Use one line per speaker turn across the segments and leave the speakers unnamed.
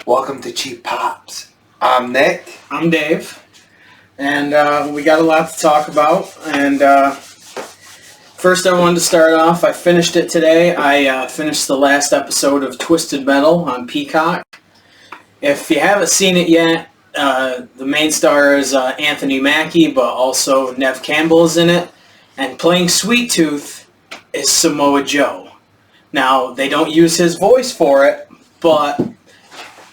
Welcome to Cheap Pops. I'm Nick.
I'm Dave. And we got a lot to talk about. And first I wanted to start off, I finished it today. I finished the last episode of Twisted Metal on Peacock. If you haven't seen it yet, the main star is Anthony Mackie, but also Nev Campbell is in it. And playing Sweet Tooth is Samoa Joe. Now, they don't use his voice for it, but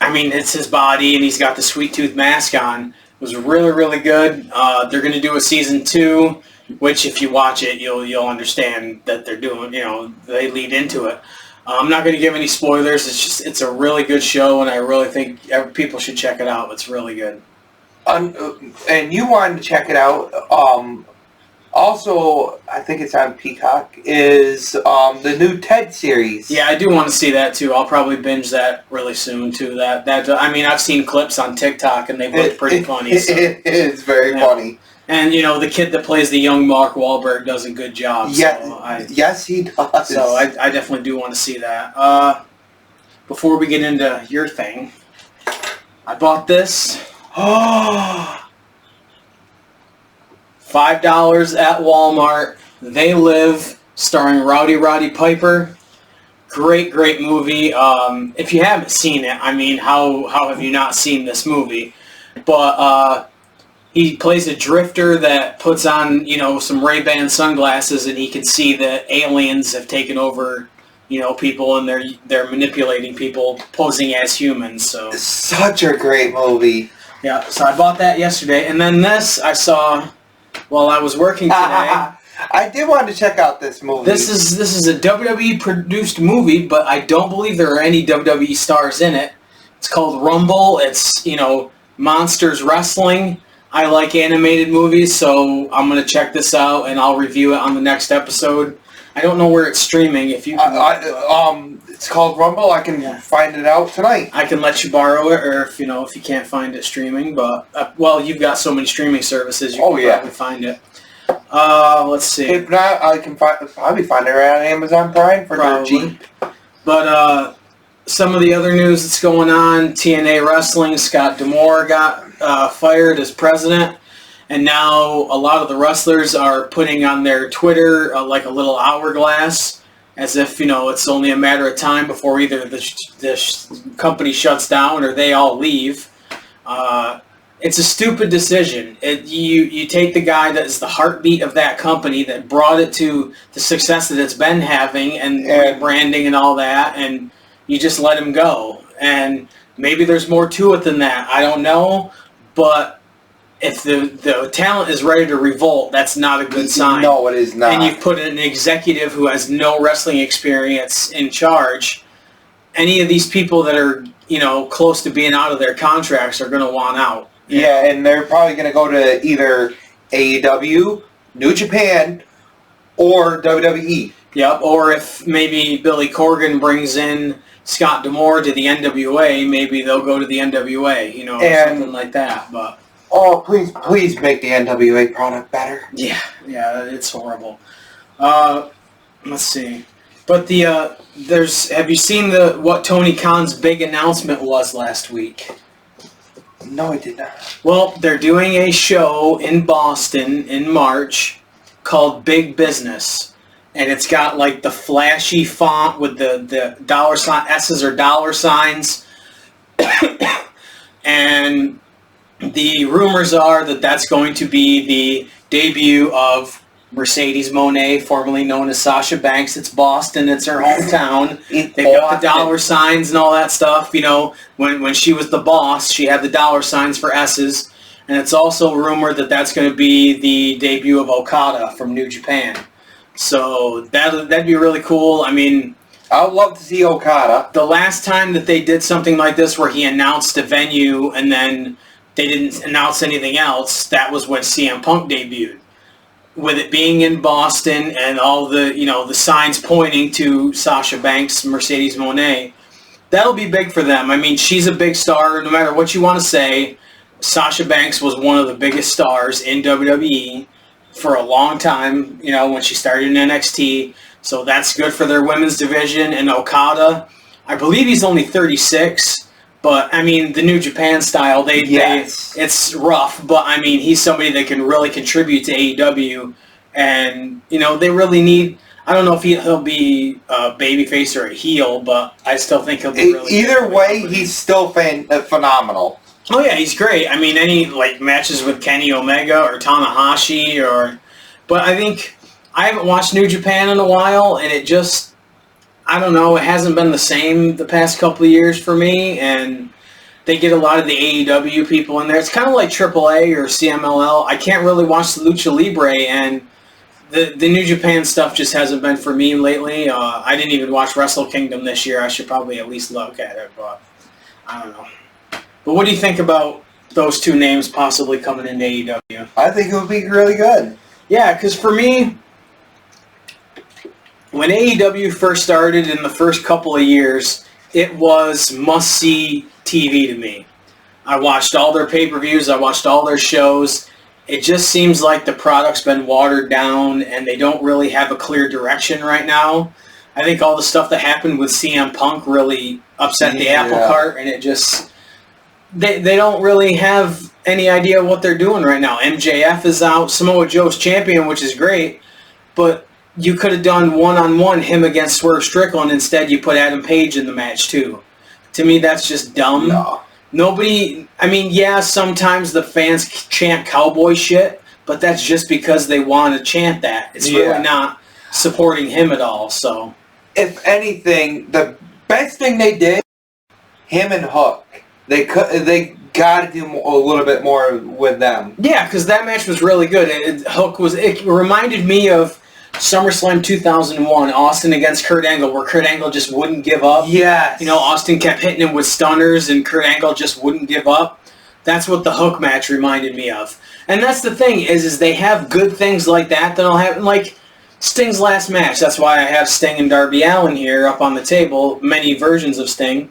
I mean, it's his body, and he's got the Sweet Tooth mask on. It was really, really good. They're going to do a season 2, which if you watch it, you'll understand that they're doing. They lead into it. I'm not going to give any spoilers. It's a really good show, and I really think people should check it out. It's really good.
And you wanted to check it out. Also, I think it's on Peacock, is the new Ted series.
Yeah, I do want to see that too. I'll probably binge that really soon too. I've seen clips on TikTok and they look pretty funny. So.
It is very funny.
And the kid that plays the young Mark Wahlberg does a good job.
Yeah, yes, he does.
So I definitely do want to see that. Before we get into your thing, I bought this. $5 at Walmart. They Live, starring Roddy Piper. Great got If you haven't seen it, I mean, how have you not seen this movie? But he plays a drifter that puts on, some Ray-Ban sunglasses, and he can see that aliens have taken over, people, and they're manipulating people, posing as humans. So
such a great movie.
Yeah. So I bought that yesterday, and then this I saw while I was working today.
I did want to check out this movie.
This is a WWE produced movie, but I don't believe there are any WWE stars in it. It's called Rumble. It's, Monsters Wrestling. I like animated movies, so I'm going to check this out, and I'll review it on the next episode. I don't know where it's streaming. If you can,
it's called Rumble. I can find it out tonight.
I can let you borrow it, or if you can't find it streaming. But you've got so many streaming services, you can probably find it. Let's see.
If not, I can probably find it on Amazon Prime for dirt cheap.
But some of the other news that's going on: TNA Wrestling, Scott D'Amore got fired as president. And now a lot of the wrestlers are putting on their Twitter like a little hourglass, as if, it's only a matter of time before either this company shuts down or they all leave. It's a stupid decision. You take the guy that is the heartbeat of that company that brought it to the success that it's been having and branding and all that, and you just let him go. And maybe there's more to it than that. I don't know, but if the talent is ready to revolt, that's not a good sign.
No, it is not.
And you've put an executive who has no wrestling experience in charge. Any of these people that are, close to being out of their contracts are going to want out.
Yeah, and they're probably going to go to either AEW, New Japan, or WWE.
Yep, or if maybe Billy Corgan brings in Scott D'Amore to the NWA, maybe they'll go to the NWA, something like that, but...
Oh, please make the NWA product better.
Yeah, it's horrible. Let's see. But have you seen what Tony Khan's big announcement was last week?
No, I did not.
Well, they're doing a show in Boston in March called Big Business. And it's got like the flashy font with the dollar sign, S's or dollar signs. And the rumors are that that's going to be the debut of Mercedes Moné, formerly known as Sasha Banks. It's Boston. It's her hometown. They've got the dollar signs and all that stuff. When she was the boss, she had the dollar signs for S's. And it's also rumored that that's going to be the debut of Okada from New Japan. So that'd be really cool. I mean,
I would love to see Okada.
The last time that they did something like this where he announced a venue and then they didn't announce anything else, that was when CM Punk debuted. With it being in Boston and all the, the signs pointing to Sasha Banks, Mercedes Moné, that'll be big for them. I mean, she's a big star, no matter what you want to say. Sasha Banks was one of the biggest stars in WWE for a long time, when she started in NXT. So that's good for their women's division. And Okada, I believe he's only 36, But, I mean, the New Japan style,
Yes.
it's rough, but, I mean, he's somebody that can really contribute to AEW, and, you know, they really need... I don't know if he'll be a babyface or a heel, but I still think he'll be really
Either
good.
way, he's still phenomenal.
Oh, yeah, he's great. I mean, any, like, matches with Kenny Omega or Tanahashi or... But I think... I haven't watched New Japan in a while, and it just... I don't know, it hasn't been the same the past couple of years for me, and they get a lot of the AEW people in there. It's kind of like AAA or CMLL. I can't really watch the Lucha Libre, and the New Japan stuff just hasn't been for me lately. I didn't even watch Wrestle Kingdom this year. I should probably at least look at it, but I don't know. But what do you think about those two names possibly coming into AEW?
I think it would be really good.
Yeah, because for me... When AEW first started in the first couple of years, it was must-see TV to me. I watched all their pay-per-views, I watched all their shows. It just seems like the product's been watered down and they don't really have a clear direction right now. I think all the stuff that happened with CM Punk really upset the apple cart, and it just... They don't really have any idea what they're doing right now. MJF is out, Samoa Joe's champion, which is great, but... You could have done one-on-one him against Swerve Strickland. Instead, you put Adam Page in the match, too. To me, that's just dumb.
No.
Nobody... I mean, yeah, sometimes the fans chant cowboy shit, but that's just because they want to chant that. It's really not supporting him at all, so...
If anything, the best thing they did, him and Hook, they got to do a little bit more with them.
Yeah, because that match was really good. Hook was... It reminded me of... SummerSlam 2001, Austin against Kurt Angle, where Kurt Angle just wouldn't give up.
Yes.
You know, Austin kept hitting him with stunners, and Kurt Angle just wouldn't give up. That's what the Hook match reminded me of. And that's the thing, is they have good things like that that'll happen. Like Sting's last match. That's why I have Sting and Darby Allin here up on the table. Many versions of Sting.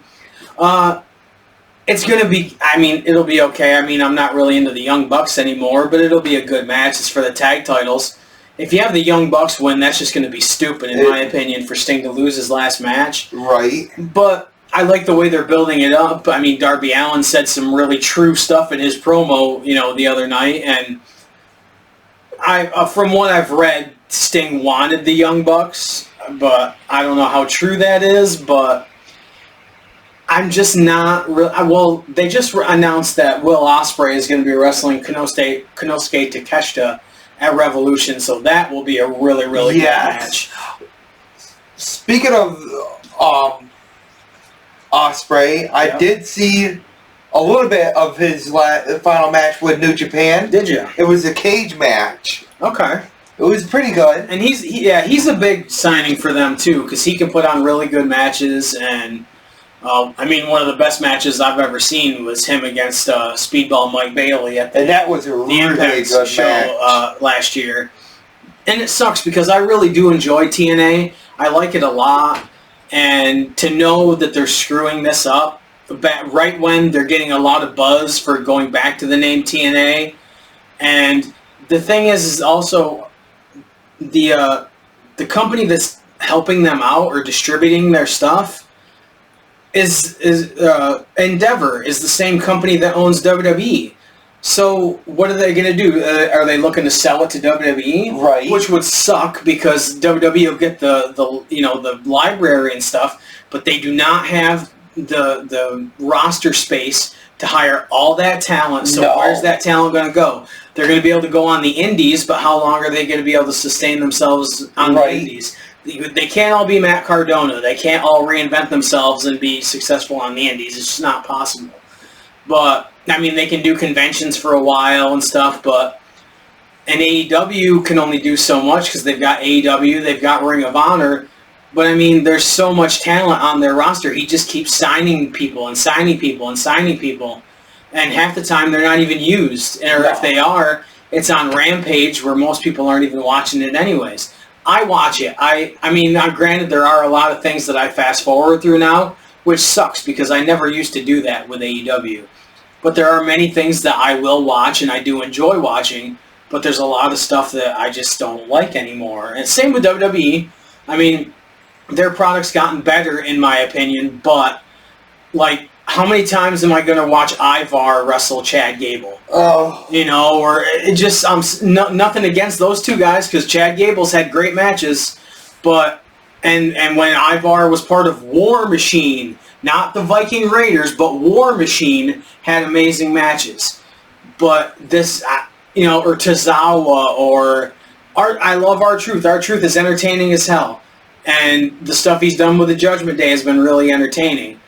It's going to be, I mean, it'll be okay. I mean, I'm not really into the Young Bucks anymore, but it'll be a good match. It's for the tag titles. If you have the Young Bucks win, that's just going to be stupid, in my opinion, for Sting to lose his last match.
Right.
But I like the way they're building it up. I mean, Darby Allin said some really true stuff in his promo, you know, the other night, and from what I've read, Sting wanted the Young Bucks, but I don't know how true that is, but I'm just not... Well, they just announced that Will Ospreay is going to be wrestling Konosuke Takeshita at Revolution, so that will be a really, really good match.
Speaking of Ospreay, I did see a little bit of his final match with New Japan.
Did you?
It was a cage match.
Okay.
It was pretty good.
And he's a big signing for them too, because he can put on really good matches, and I mean, one of the best matches I've ever seen was him against Speedball Mike Bailey at the
that was a really
Impact
good
show
match.
last year. And it sucks because I really do enjoy TNA. I like it a lot. And to know that they're screwing this up right when they're getting a lot of buzz for going back to the name TNA. And the thing is also the company that's helping them out or distributing their stuff is Endeavor is the same company that owns WWE. So what are they going to do? Are they looking to sell it to WWE?
Right.
Which would suck because WWE will get the library and stuff, but they do not have the roster space to hire all that talent. So where's that talent going to go? They're going to be able to go on the indies, but how long are they going to be able to sustain themselves on the indies? They can't all be Matt Cardona. They can't all reinvent themselves and be successful on the indies. It's just not possible. But, I mean, they can do conventions for a while and stuff, but an AEW can only do so much because they've got AEW, they've got Ring of Honor, but, I mean, there's so much talent on their roster. He just keeps signing people and signing people and signing people, and half the time they're not even used. Or if they are, it's on Rampage where most people aren't even watching it anyways. I watch it. I mean, granted, there are a lot of things that I fast forward through now, which sucks because I never used to do that with AEW. But there are many things that I will watch and I do enjoy watching, but there's a lot of stuff that I just don't like anymore. And same with WWE. I mean, their product's gotten better in my opinion, but like how many times am I going to watch Ivar wrestle Chad Gable?
Oh.
You know, or it just, nothing against those two guys, because Chad Gable's had great matches, but, and when Ivar was part of War Machine, not the Viking Raiders, but War Machine, had amazing matches. But this, you know, or Tozawa, or I love R-Truth. R-Truth is entertaining as hell. And the stuff he's done with the Judgment Day has been really entertaining.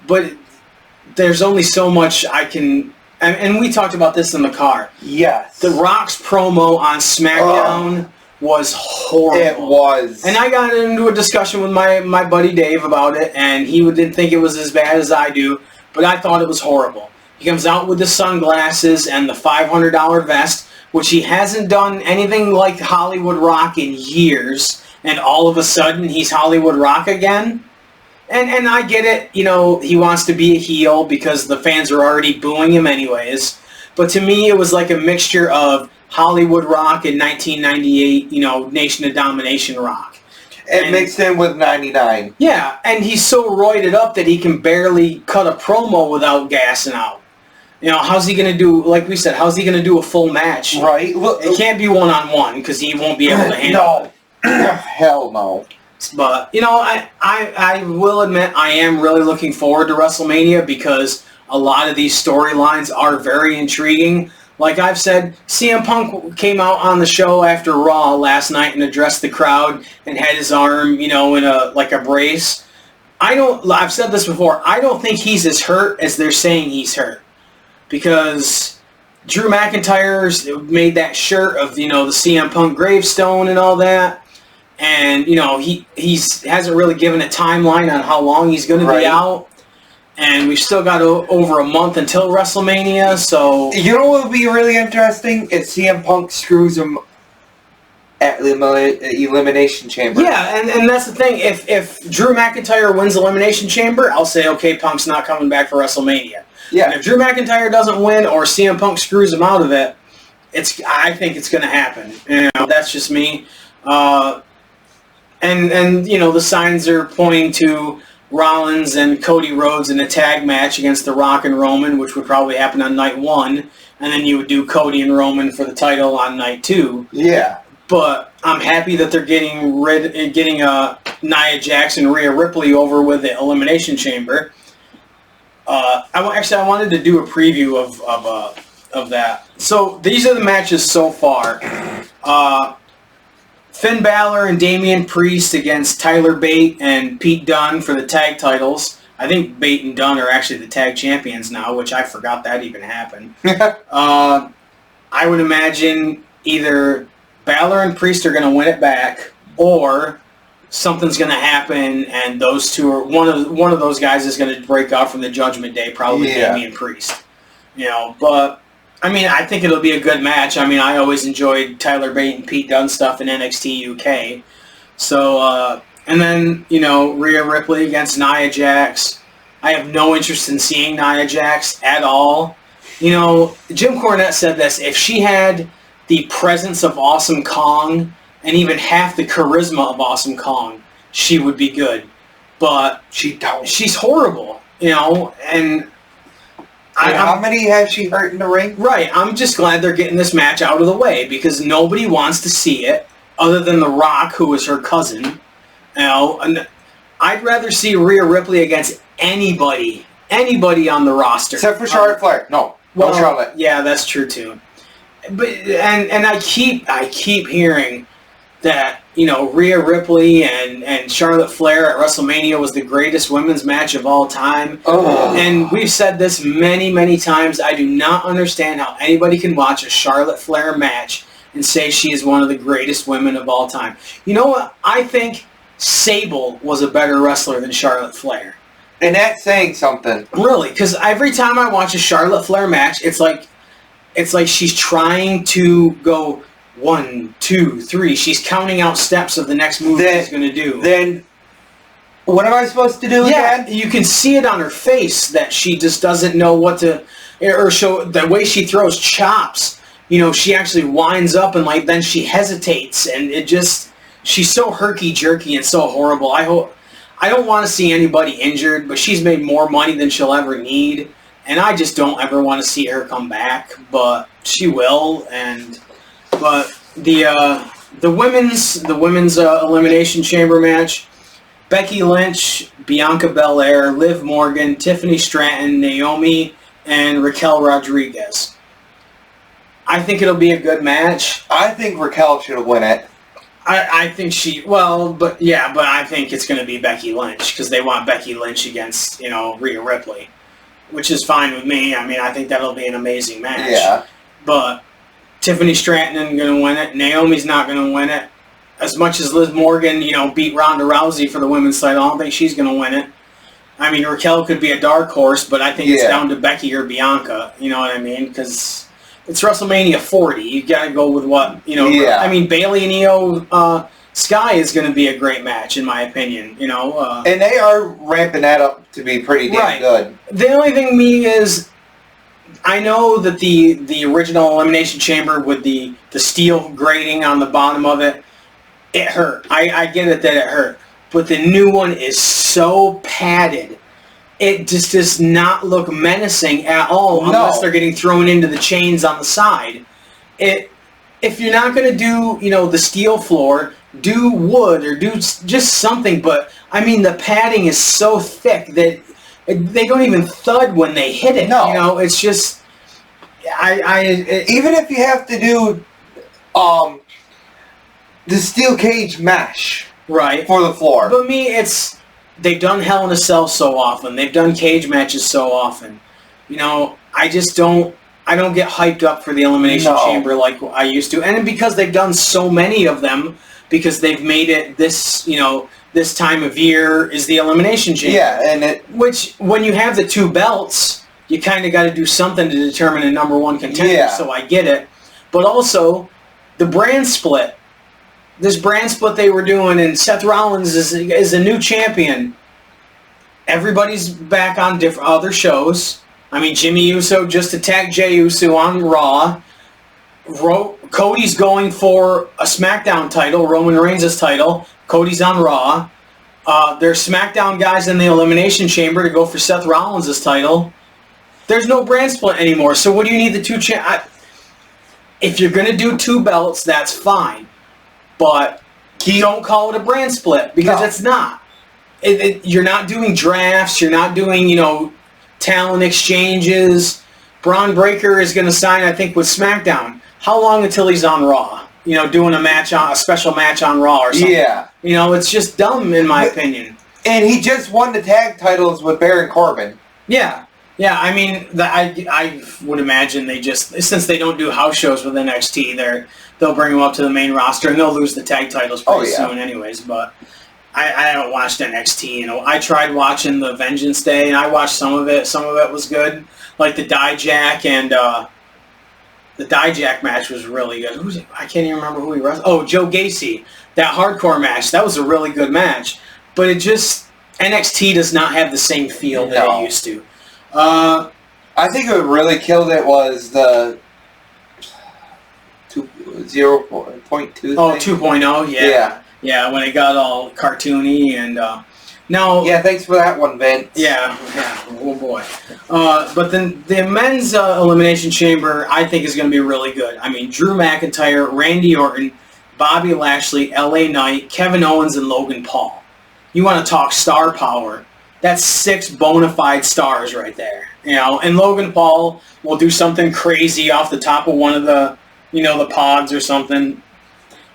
But there's only so much I can... And we talked about this in the car.
Yes.
The Rock's promo on SmackDown was horrible.
It was.
And I got into a discussion with my buddy Dave about it, and he didn't think it was as bad as I do, but I thought it was horrible. He comes out with the sunglasses and the $500 vest, which he hasn't done anything like Hollywood Rock in years, and all of a sudden he's Hollywood Rock again. And I get it, you know, he wants to be a heel because the fans are already booing him anyways. But to me, it was like a mixture of Hollywood Rock and 1998, you know, Nation of Domination Rock.
And mixed in with 99.
Yeah, and he's so roided up that he can barely cut a promo without gassing out. You know, how's he going to do, like we said, how's he going to do a full match?
Right. Well,
it can't be one-on-one because he won't be able to handle it.
No. Hell no.
But, you know, I will admit I am really looking forward to WrestleMania because a lot of these storylines are very intriguing. Like I've said, CM Punk came out on the show after Raw last night and addressed the crowd and had his arm, you know, in a brace. I've said this before, I don't think he's as hurt as they're saying he's hurt. Because Drew McIntyre's made that shirt of, you know, the CM Punk gravestone and all that. And, you know, he hasn't really given a timeline on how long he's going to be out. And we've still got over a month until WrestleMania, so...
You know what would be really interesting? If CM Punk screws him at the Elimination Chamber.
Yeah, and that's the thing. If Drew McIntyre wins Elimination Chamber, I'll say, okay, Punk's not coming back for WrestleMania.
Yeah.
And if Drew McIntyre doesn't win or CM Punk screws him out of it, I think it's going to happen. You know, that's just me. And you know, the signs are pointing to Rollins and Cody Rhodes in a tag match against The Rock and Roman, which would probably happen on night 1, and then you would do Cody and Roman for the title on night 2.
Yeah.
But I'm happy that they're getting Nia Jax and Rhea Ripley over with the Elimination Chamber. I wanted to do a preview of that. So these are the matches so far. Finn Balor and Damian Priest against Tyler Bate and Pete Dunne for the tag titles. I think Bate and Dunne are actually the tag champions now, which I forgot that even happened. I would imagine either Balor and Priest are going to win it back, or something's going to happen, and those two are one of those guys is going to break out from the Judgment Day, probably Damian Priest. You know, but I mean, I think it'll be a good match. I mean, I always enjoyed Tyler Bate and Pete Dunne stuff in NXT UK. So, and then, you know, Rhea Ripley against Nia Jax. I have no interest in seeing Nia Jax at all. You know, Jim Cornette said this, if she had the presence of Awesome Kong and even half the charisma of Awesome Kong, she would be good. But she's horrible, you know, and...
how many has she hurt in the ring?
Right, I'm just glad they're getting this match out of the way because nobody wants to see it other than The Rock, who is her cousin. You know, and I'd rather see Rhea Ripley against anybody on the roster.
Except for Charlotte Flair. No Charlotte.
Yeah, that's true too. But and I keep hearing that, you know, Rhea Ripley and Charlotte Flair at WrestleMania was the greatest women's match of all time.
Oh.
And we've said this many, many times. I do not understand how anybody can watch a Charlotte Flair match and say she is one of the greatest women of all time. You know what? I think Sable was a better wrestler than Charlotte Flair.
And that's saying something.
Really, because every time I watch a Charlotte Flair match, it's like she's trying to go 1, 2, 3. She's counting out steps of the next move she's going to do.
Then, what am I supposed to do again?
You can see it on her face that she just doesn't know what to, or show the way she throws chops. You know, she actually winds up and then she hesitates, and it just, she's so herky jerky and so horrible. I don't want to see anybody injured, but she's made more money than she'll ever need, and I just don't ever want to see her come back, but she will. But the women's Elimination Chamber match: Becky Lynch, Bianca Belair, Liv Morgan, Tiffany Stratton, Naomi, and Raquel Rodriguez. I think it'll be a good match.
I think Raquel should win it.
I think but I think it's going to be Becky Lynch because they want Becky Lynch against, Rhea Ripley, which is fine with me. I mean, I think that'll be an amazing match.
Yeah.
But Tiffany Stratton isn't going to win it. Naomi's not going to win it. As much as Liv Morgan, beat Ronda Rousey for the women's title, I don't think she's going to win it. I mean, Raquel could be a dark horse, but I think it's down to Becky or Bianca. You know what I mean? Because it's WrestleMania 40. You got to go with what,
Yeah.
I mean, Bayley and Io Sky is going to be a great match, in my opinion.
And they are ramping that up to be pretty damn good.
The only thing is, I know that the original Elimination Chamber with the steel grating on the bottom of it, it hurt. I get it that it hurt. But the new one is so padded. It just does not look menacing at all unless they're getting thrown into the chains on the side. If you're not going to do, the steel floor, do wood or do just something. But, I mean, the padding is so thick that they don't even thud when they hit it.
No.
It's just...
even if you have to do the steel cage mesh for the floor.
But me, they've done Hell in a Cell so often. They've done cage matches so often. I just don't get hyped up for the Elimination Chamber like I used to. And because they've done so many of them, because they've made it this, this time of year is the Elimination Chamber.
Yeah,
which, when you have the two belts, you kind of got to do something to determine a number one contender, so I get it. But also, the brand split. This brand split they were doing, and Seth Rollins is a new champion. Everybody's back on other shows. I mean, Jimmy Uso just attacked Jey Uso on Raw. Cody's going for a SmackDown title, Roman Reigns' title. Cody's on Raw. There's SmackDown guys in the Elimination Chamber to go for Seth Rollins' title. There's no brand split anymore, so what do you need the two if you're going to do two belts, that's fine. But don't call it a brand split, because it's not. You're not doing drafts. You're not doing, talent exchanges. Braun Breaker is going to sign, I think, with SmackDown. How long until he's on Raw? Doing a special match on Raw or something.
Yeah.
It's just dumb, in my opinion.
And he just won the tag titles with Baron Corbin.
Yeah. Yeah, I mean, I would imagine since they don't do house shows with NXT, they'll bring them up to the main roster, and they'll lose the tag titles pretty soon anyways, but I haven't watched NXT. I tried watching the Vengeance Day, and I watched some of it. Some of it was good, like the Dijak, and the Dijak match was really good. I can't even remember who he wrestled. Oh, Joe Gacy. That hardcore match, that was a really good match, but NXT does not have the same feel that it used to.
I think what really killed it was the 0.2 thing.
Oh, 2.0, yeah. Yeah, when it got all cartoony and now...
Yeah, thanks for that one, Vince.
Yeah, oh boy. But then the men's Elimination Chamber, I think, is going to be really good. I mean, Drew McIntyre, Randy Orton, Bobby Lashley, LA Knight, Kevin Owens, and Logan Paul. You want to talk star power. That's 6 bona fide stars right there. And Logan Paul will do something crazy off the top of one of the, the pods or something.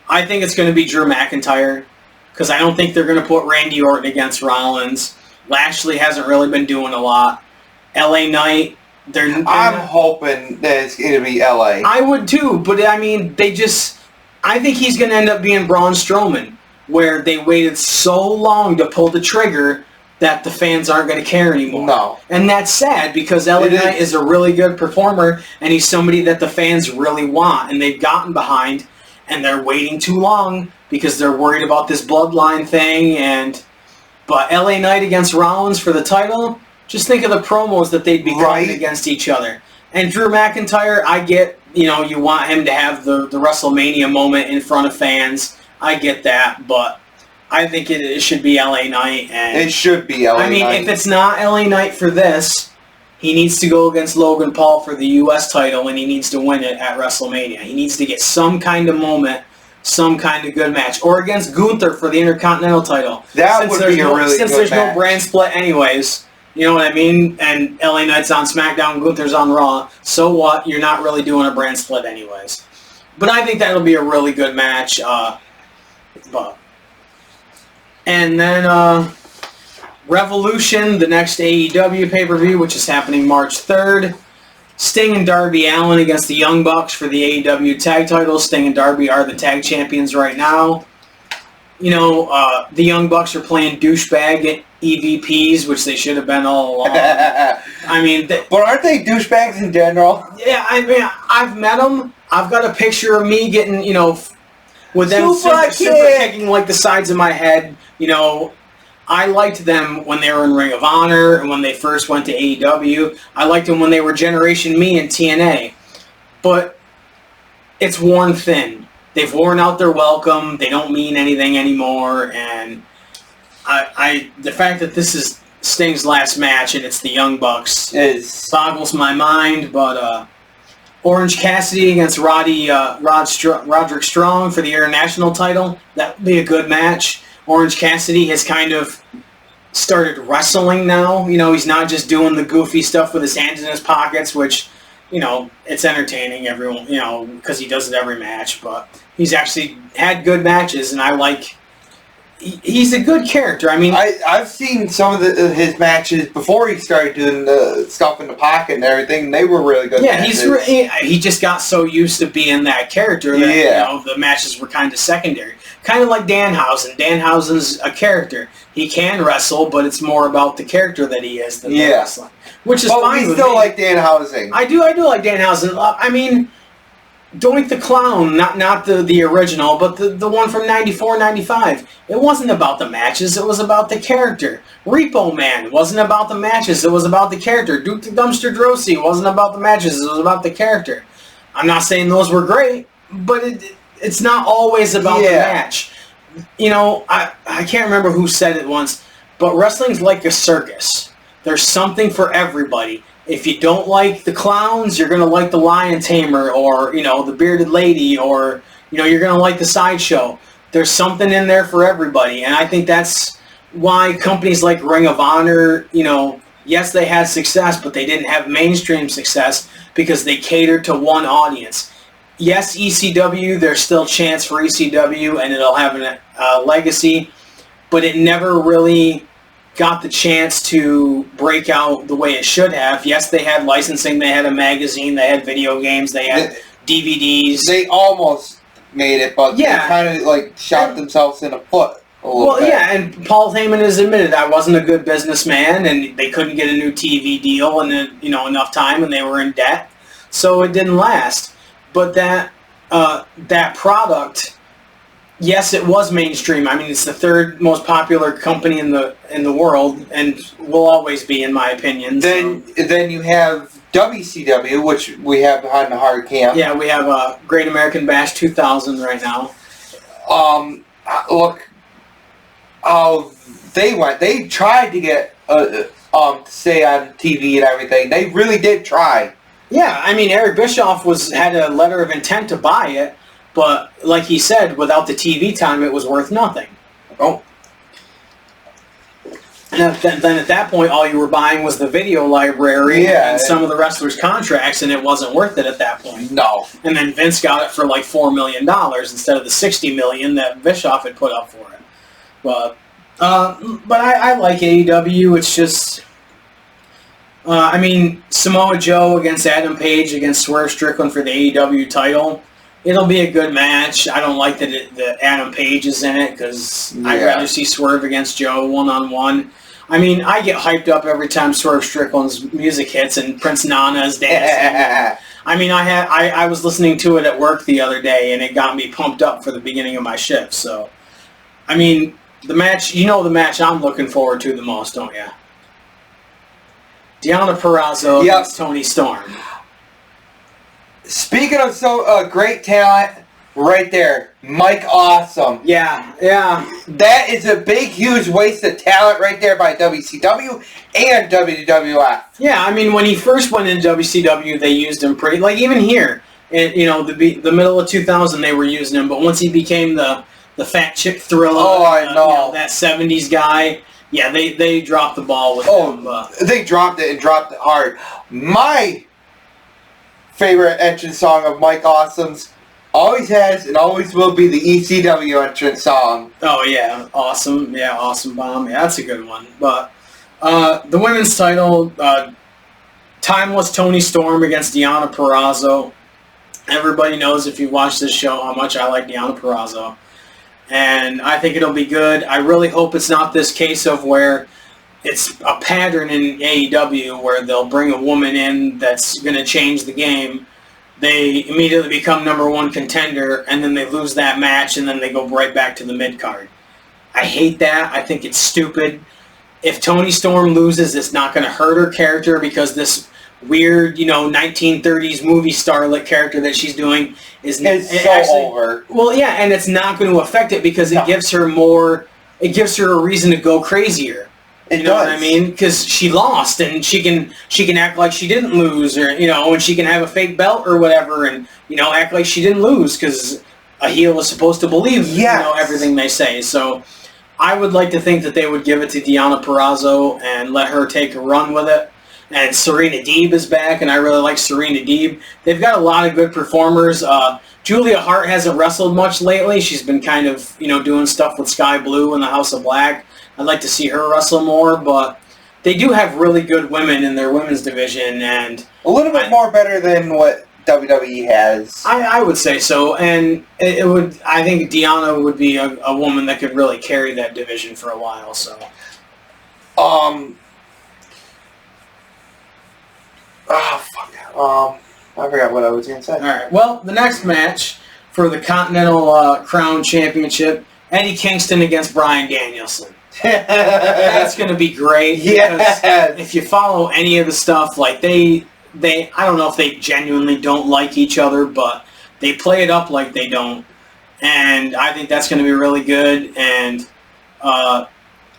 I think it's going to be Drew McIntyre, because I don't think they're going to put Randy Orton against Rollins. Think hasn't really been doing a lot. LA Knight,
I'm hoping that it's going to be LA.
I would too, but I mean, I think he's going to end up being Braun Strowman, where they waited so long to pull the trigger that the fans aren't going to care anymore.
No.
And that's sad, because LA Knight is a really good performer, and he's somebody that the fans really want, and they've gotten behind, and they're waiting too long because they're worried about this bloodline thing. But LA Knight against Rollins for the title, just think of the promos that they'd be cutting against each other. And Drew McIntyre, I get, you want him to have the WrestleMania moment in front of fans. I get that, but I think it should be LA Knight. And
it should be LA Knight.
If it's not LA Knight for this, he needs to go against Logan Paul for the U.S. title, and he needs to win it at WrestleMania. He needs to get some kind of moment, some kind of good match. Or against Gunther for the Intercontinental title.
That would be a really good match.
Since there's no brand split anyways, you know what I mean? And LA Knight's on SmackDown, Gunther's on Raw. So what? You're not really doing a brand split anyways. But I think that'll be a really good match. And then Revolution, the next AEW pay-per-view, which is happening March 3rd. Sting and Darby Allin against the Young Bucks for the AEW tag titles. Sting and Darby are the tag champions right now. You know, the Young Bucks are playing douchebag EVPs, which they should have been all along. I mean...
but aren't they douchebags in general?
Yeah, I mean, I've met them. I've got a picture of me getting, you know, with them super kicking, like, the sides of my head. You know, I liked them when they were in Ring of Honor and when they first went to AEW. I liked them when they were Generation Me in TNA. But it's worn thin. They've worn out their welcome. They don't mean anything anymore. And the fact that this is Sting's last match and it's the Young Bucks boggles my mind. But Orange Cassidy against Roderick Strong for the International title. That would be a good match. Orange Cassidy has kind of started wrestling now. You know, he's not just doing the goofy stuff with his hands in his pockets, which, you know, it's entertaining, everyone, you know, because he does it every match. But he's actually had good matches, and I like... He's a good character. I mean...
I've seen some of his matches before he started doing the stuff in the pocket and everything. They were really good matches.
He just got so used to being that character that, you know, the matches were kind of secondary. Kind of like Danhausen. Danhausen's a character. He can wrestle, but it's more about the character that he is than the wrestling. Which is fine with me.
We still like Danhausen.
I do like Danhausen. I mean... Doink the Clown, not the original, but the one from 94, 95. It wasn't about the matches, it was about the character. Repo Man wasn't about the matches, it was about the character. Duke the Dumpster Drosy wasn't about the matches, it was about the character. I'm not saying those were great, but it's not always about the match. You know, I can't remember who said it once, but wrestling's like a circus. There's something for everybody. If you don't like the clowns, you're going to like the lion tamer or, you know, the bearded lady or, you know, you're going to like the sideshow. There's something in there for everybody. And I think that's why companies like Ring of Honor, you know, yes, they had success, but they didn't have mainstream success because they catered to one audience. Yes, ECW, there's still chance for ECW and it'll have a legacy, but it never really got the chance to break out the way it should have. Yes, they had licensing, they had a magazine, they had video games, they had DVDs.
They almost made it, but they kind of like shot themselves in the foot a little bit. Yeah,
and Paul Heyman has admitted I wasn't a good businessman, and they couldn't get a new TV deal in enough time, and they were in debt, so it didn't last. But that product. Yes, it was mainstream. I mean, it's the third most popular company in the world, and will always be, in my opinion.
Then you have WCW, which we have behind the hard cam.
Yeah, we have Great American Bash 2000 right now.
Look, they tried to get to stay on TV and everything. They really did try.
Yeah, I mean, Eric Bischoff had a letter of intent to buy it. But, like he said, without the TV time, it was worth nothing.
Oh.
And then at that point, all you were buying was the video library and some of the wrestlers' contracts, and it wasn't worth it at that point.
No.
And then Vince got it for like $4 million instead of the $60 million that Bischoff had put up for it. But I like AEW. It's just... I mean, Samoa Joe against Adam Page against Swerve Strickland for the AEW title. It'll be a good match. I don't like that Adam Page is in it because I'd rather see Swerve against Joe one-on-one. I mean, I get hyped up every time Swerve Strickland's music hits and Prince Nana is dancing. I mean, I was listening to it at work the other day and it got me pumped up for the beginning of my shift. So, I mean, the match, the match I'm looking forward to the most, don't you? Deonna Purrazzo against Toni Storm.
Speaking of great talent, right there. Mike Awesome.
Yeah.
That is a big, huge waste of talent right there by WCW and WWF.
Yeah, I mean, when he first went into WCW, they used him pretty, like even here, in, the middle of 2000, they were using him, but once he became the fat chick thriller, that 70s guy, yeah, they dropped the ball with him.
They dropped it and dropped it hard. My favorite entrance song of Mike Awesome's always has and always will be the ECW entrance song.
Oh, yeah. Awesome. Yeah, Awesome Bomb. Yeah, that's a good one. But the women's title, Timeless Toni Storm against Deonna Purrazzo. Everybody knows, if you watch this show, how much I like Deonna Purrazzo. And I think it'll be good. I really hope it's not this case of where it's a pattern in AEW where they'll bring a woman in that's going to change the game. They immediately become number one contender, and then they lose that match, and then they go right back to the mid-card. I hate that. I think it's stupid. If Toni Storm loses, it's not going to hurt her character because this weird, 1930s movie starlet character that she's doing is
over.
Well, yeah, and it's not going to affect it because it gives her a reason to go crazier. You know what I mean? Because she lost, and she can act like she didn't lose, or and she can have a fake belt or whatever, and act like she didn't lose because a heel is supposed to believe everything they say. So I would like to think that they would give it to Deonna Purrazzo and let her take a run with it. And Serena Deeb is back, and I really like Serena Deeb. They've got a lot of good performers. Julia Hart hasn't wrestled much lately. She's been kind of doing stuff with Sky Blue and the House of Black. I'd like to see her wrestle more, but they do have really good women in their women's division, and
a little bit more better than what WWE has.
I would say so, and it would. I think Deonna would be a woman that could really carry that division for a while. So,
I forgot what I was going to say.
All right. Well, the next match for the Continental Crown Championship: Eddie Kingston against Bryan Danielson. That's going to be great.
Yeah.
If you follow any of the stuff, like they I don't know if they genuinely don't like each other, but they play it up like they don't, and I think that's going to be really good. And I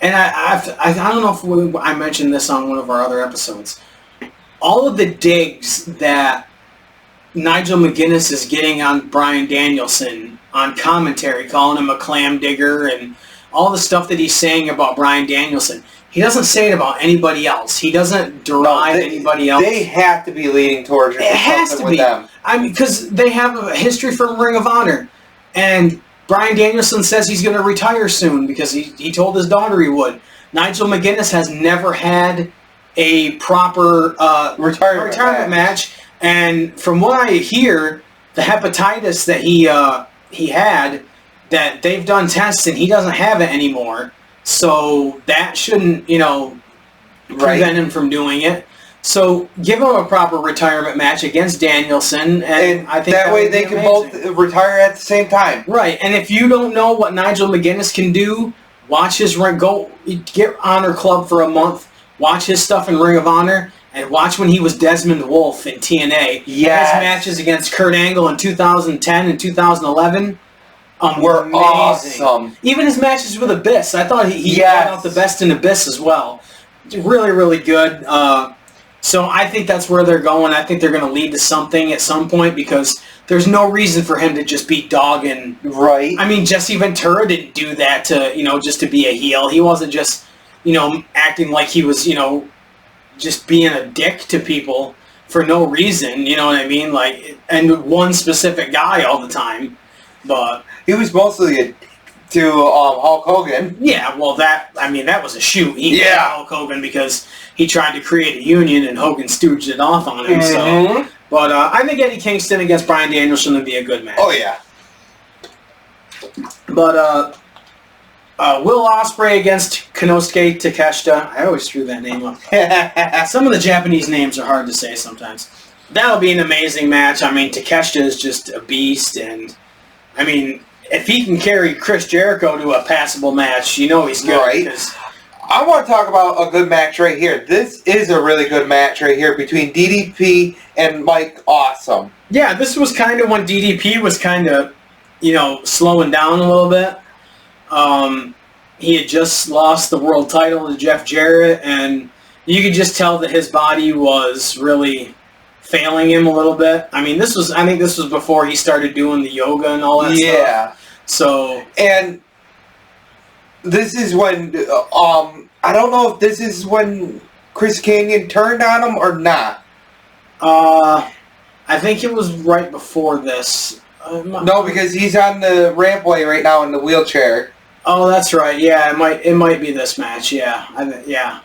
don't know if I mentioned this on one of our other episodes. All of the digs that Nigel McGuinness is getting on Bryan Danielson on commentary, calling him a clam digger and all the stuff that he's saying about Bryan Danielson, he doesn't say it about anybody else. He doesn't deride anybody else.
They have to be leading towards it.
It has to be. Them. I mean, because they have a history from Ring of Honor. And Bryan Danielson says he's going to retire soon because he told his daughter he would. Nigel McGuinness has never had a proper retirement match. And from what I hear, the hepatitis that he had, that they've done tests and he doesn't have it anymore. So that shouldn't, prevent him from doing it. So give him a proper retirement match against Danielson, and I think
that way they can both retire at the same time.
Right, and if you don't know what Nigel McGuinness can do, watch his go get Honor Club for a month, watch his stuff in Ring of Honor, and watch when he was Desmond Wolfe in TNA.
Yes.
His matches against Kurt Angle in 2010 and 2011.
Were amazing. Awesome.
Even his matches with Abyss, I thought he got out the best in Abyss as well. Really, really good. So I think that's where they're going. I think they're going to lead to something at some point because there's no reason for him to just be dogging.
Right.
I mean, Jesse Ventura didn't do that to just to be a heel. He wasn't just acting like he was just being a dick to people for no reason. You know what I mean? Like, and one specific guy all the time, but.
He was mostly a dick to Hulk Hogan.
Yeah, well, that was a shoot. He hit Hulk Hogan because he tried to create a union and Hogan stooged it off on him.
Mm-hmm.
So, but I think Eddie Kingston against Bryan Danielson would be a good match.
Oh yeah.
But Will Ospreay against Konosuke Takeshita. I always screw that name up. Some of the Japanese names are hard to say sometimes. That'll be an amazing match. I mean, Takeshita is just a beast, and I mean, if he can carry Chris Jericho to a passable match, he's good.
Right. I want to talk about a good match right here. This is a really good match right here between DDP and Mike Awesome.
Yeah, this was kind of when DDP was kind of slowing down a little bit. He had just lost the world title to Jeff Jarrett, and you could just tell that his body was really failing him a little bit. I think this was before he started doing the yoga and all that stuff.
Yeah.
So.
And this is when, I don't know if this is when Chris Kanyon turned on him or not.
I think it was right before this.
No, because he's on the rampway right now in the wheelchair.
Oh, that's right. Yeah, it might be this match. Yeah, yeah.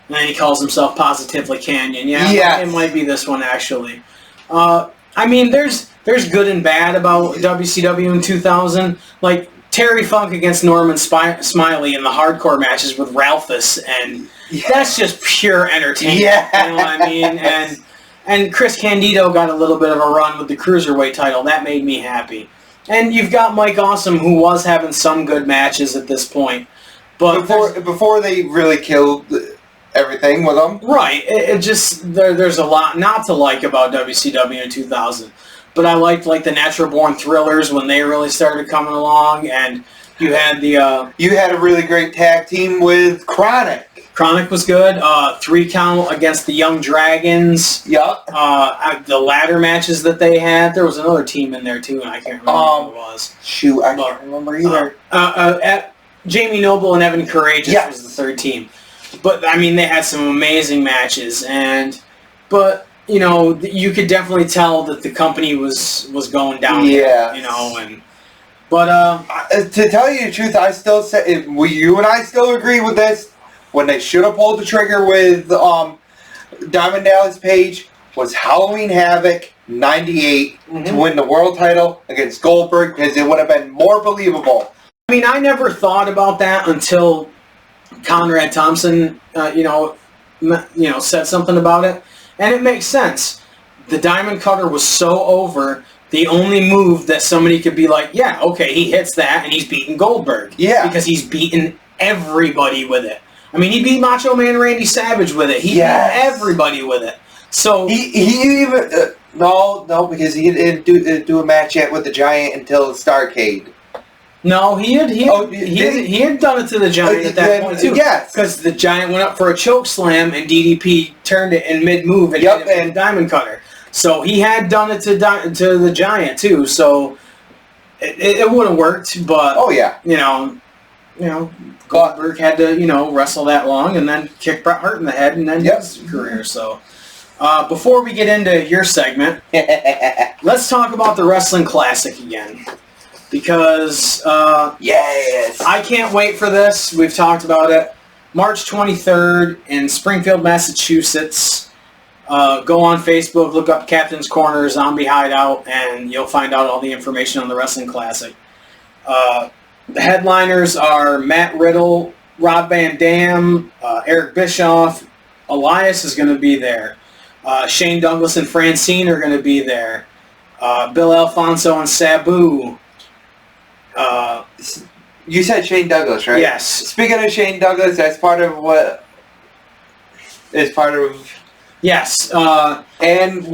And then he calls himself Positively Canyon. Yeah,
yes.
It might be this one actually. There's good and bad about WCW in 2000. Like Terry Funk against Norman Smiley in the hardcore matches with Ralphus, and that's just pure entertainment.
Yeah.
You know what I mean? And Chris Candido got a little bit of a run with the Cruiserweight title. That made me happy. And you've got Mike Awesome, who was having some good matches at this point. But
before they really killed everything with them.
Right. There's a lot not to like about WCW in 2000. But I liked the Natural Born Thrillers when they really started coming along, and you had
you had a really great tag team with Chronic.
Chronic was good. 3 count against the Young Dragons.
Yep.
The ladder matches that they had. There was another team in there too, and I can't remember who it was.
Shoot, I can't remember either.
Jamie Noble and Evan Courageous was the third team. But they had some amazing matches, but you could definitely tell that the company was going down.
Yeah.
To
tell you the truth, I still say you and I still agree with this. When they should have pulled the trigger with Diamond Dallas Page was Halloween Havoc 98 to win the world title against Goldberg, because it would have been more believable.
I never thought about that until Conrad Thompson, said something about it, and it makes sense. The Diamond Cutter was so over. The only move that somebody could be like, yeah, okay, he hits that and he's beating Goldberg.
Yeah.
Because he's beaten everybody with it. He beat Macho Man Randy Savage with it. He beat everybody with it. So
he even no, because he didn't do a match yet with the Giant until Starrcade.
No, he had done it to the Giant at that point too.
Yes,
because the Giant went up for a choke slam and DDP turned it in mid move and hit it with the Diamond Cutter. So he had done it to the Giant too. So it would have worked, but Goldberg had to, wrestle that long and then kick Bret Hart in the head and then his career. So, before we get into your segment, let's talk about the Wrestling Classic again. Because, I can't wait for this. We've talked about it. March 23rd in Springfield, Massachusetts. Go on Facebook, look up Captain's Corner, Zombie Hideout, and you'll find out all the information on the Wrestling Classic. The headliners are Matt Riddle, Rob Van Dam, Eric Bischoff. Elias is going to be there. Shane Douglas and Francine are going to be there. Bill Alfonso and Sabu.
You said Shane Douglas, right?
Yes.
Speaking of Shane Douglas, that's part of what is part of... Yes. And...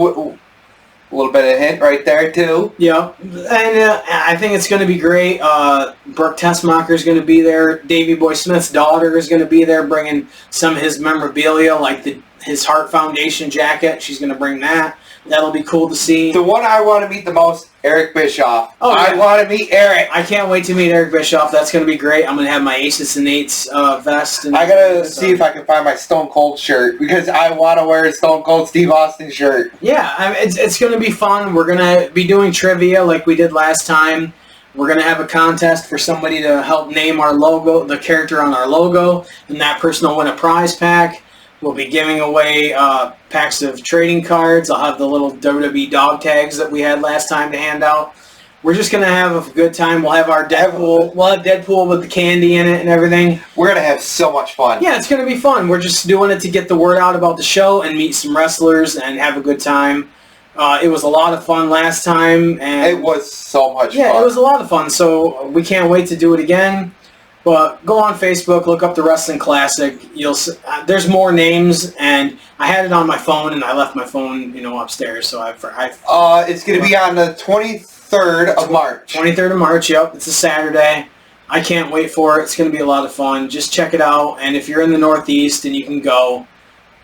a little bit of hint right there, too.
Yeah. And I think it's going to be great. Brooke Tessmacher is going to be there. Davey Boy Smith's daughter is going to be there bringing some of his memorabilia, like his Heart Foundation jacket. She's going to bring that. That'll be cool to see.
The one I want to meet the most, Eric Bischoff.
Oh, yeah.
I want to meet Eric.
I can't wait to meet Eric Bischoff. That's going to be great. I'm going to have my Aces and Eights vest.
I got to see if I can find my Stone Cold shirt, because I want to wear a Stone Cold Steve Austin shirt.
Yeah, it's going to be fun. We're going to be doing trivia like we did last time. We're going to have a contest for somebody to help name our logo, the character on our logo, and that person will win a prize pack. We'll be giving away packs of trading cards. I'll have the little WWE dog tags that we had last time to hand out. We're just going to have a good time. We'll have our Deadpool. We'll have Deadpool with the candy in it and everything.
We're going to have so much fun.
Yeah, it's going to be fun. We're just doing it to get the word out about the show and meet some wrestlers and have a good time. It was a lot of fun last time. And
it was so much fun.
Yeah, it was a lot of fun. So we can't wait to do it again. But go on Facebook, look up the Wrestling Classic. You'll there's more names, and I had it on my phone, and I left my phone, upstairs. So
it's going to be on the 23rd. 23rd of March.
23rd of March, yep. It's a Saturday. I can't wait for it. It's going to be a lot of fun. Just check it out. And if you're in the Northeast and you can go,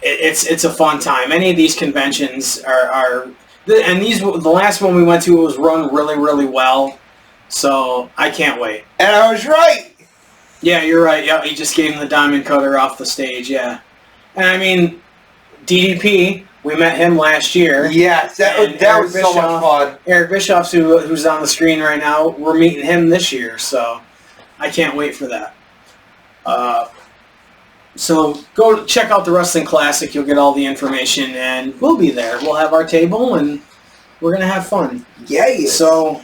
it's a fun time. Any of these conventions are and the last one we went to was run really, really well. So I can't wait.
And I was right.
Yeah, you're right. Yeah, he just gave him the diamond cutter off the stage. Yeah. And I mean, DDP, we met him last year.
Yes, that was so much fun.
Eric Bischoff, who's on the screen right now, we're meeting him this year, so I can't wait for that. So go check out the Wrestling Classic. You'll get all the information, and we'll be there. We'll have our table, and we're going to have fun.
Yay!
So...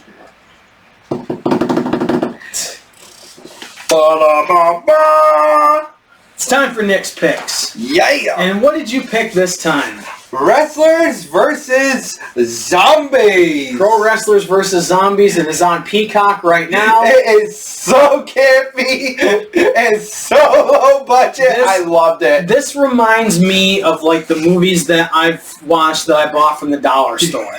It's time for Nick's picks.
Yeah!
And what did you pick this time?
Wrestlers versus Zombies.
Pro Wrestlers versus Zombies. It is on Peacock right now.
It is so campy and so low budget. I loved it.
This reminds me of like the movies that I've watched that I bought from the dollar store.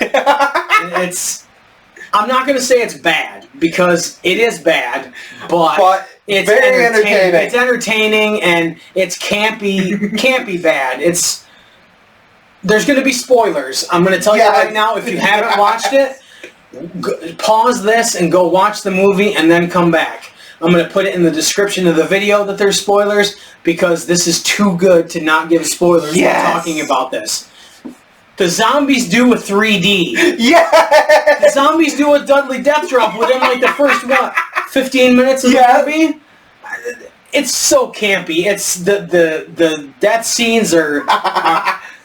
I'm not going to say it's bad because it is bad, but it's
very entertaining.
It's entertaining and it's campy bad. There's going to be spoilers. I'm going to tell you right now, if you haven't watched it, pause this and go watch the movie and then come back. I'm going to put it in the description of the video that there's spoilers because this is too good to not give spoilers when talking about this. The zombies do a 3D.
Yeah.
The zombies do a Dudley Death Drop within like the first 15 minutes of the movie. It's so campy. It's the death scenes are.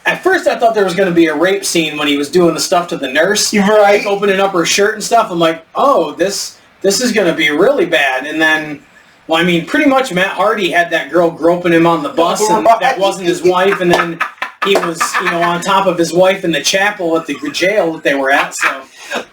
At first, I thought there was going to be a rape scene when he was doing the stuff to the nurse,
right?
Like opening up her shirt and stuff. I'm like, oh, this is going to be really bad. And then, well, I mean, pretty much Matt Hardy had that girl groping him on the bus, and that wasn't his wife. And then he was, on top of his wife in the chapel at the jail that they were at. So,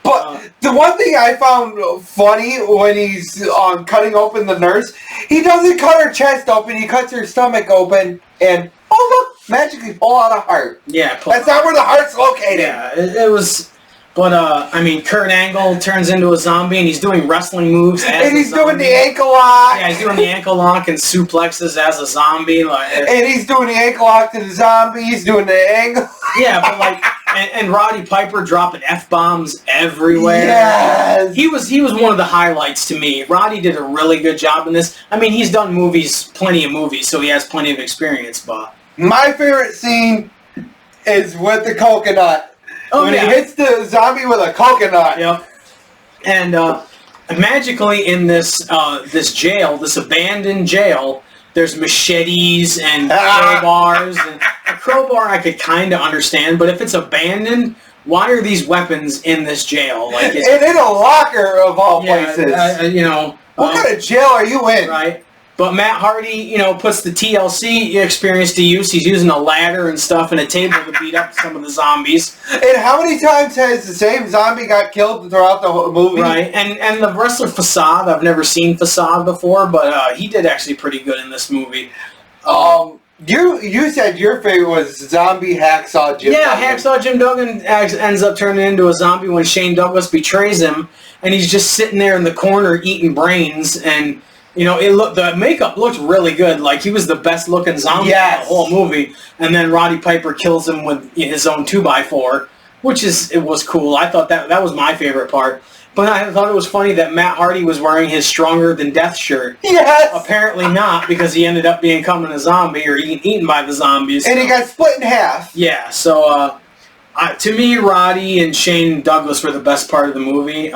but the one thing I found funny when he's cutting open the nurse, he doesn't cut her chest open. He cuts her stomach open, and look, magically pull out a heart.
Yeah,
that's not where the heart's located.
Yeah, it was. But, I mean, Kurt Angle turns into a zombie, and he's doing wrestling moves as
and he's
a zombie.
doing the ankle lock.
Yeah, he's doing the ankle lock and suplexes as a zombie.
And he's doing the ankle lock to the zombie. He's doing the angle.
Yeah, but, and Roddy Piper dropping F-bombs everywhere.
Yes.
He was one of the highlights to me. Roddy did a really good job in this. I mean, he's done plenty of movies, so he has plenty of experience, but...
My favorite scene is with the coconut.
Oh,
when he hits the zombie with a coconut.
Yep. And magically in this jail, this abandoned jail, there's machetes and crowbars. And a crowbar I could kind of understand, but if it's abandoned, why are these weapons in this jail?
And in a locker of all places. What kind of jail are you in?
Right. But Matt Hardy, puts the TLC experience to use. He's using a ladder and stuff and a table to beat up some of the zombies.
And how many times has the same zombie got killed throughout the whole movie?
Right, and the wrestler Facade, I've never seen Facade before, but he did actually pretty good in this movie.
You said your favorite was Zombie Hacksaw Jim Duggan.
Yeah, Hacksaw Jim Duggan ends up turning into a zombie when Shane Douglas betrays him, and he's just sitting there in the corner eating brains, and... the makeup looked really good. Like, he was the best-looking zombie in the whole movie. And then Roddy Piper kills him with his own 2x4, it was cool. I thought that was my favorite part. But I thought it was funny that Matt Hardy was wearing his Stronger Than Death shirt.
Yes!
Apparently not, because he ended up becoming a zombie or eaten by the zombies.
And he got split in half.
Yeah, so to me, Roddy and Shane Douglas were the best part of the movie.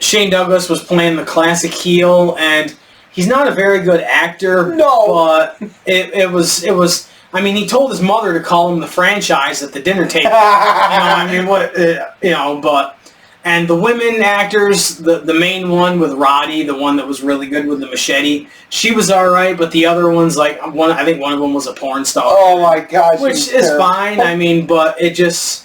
Shane Douglas was playing the classic heel, and he's not a very good actor.
No.
But it was. I mean, he told his mother to call him the franchise at the dinner table. But and the women actors, the main one with Roddy, the one that was really good with the machete, she was all right, but the other ones, I think one of them was a porn star.
Oh my gosh.
Which is fine. I mean, but it just.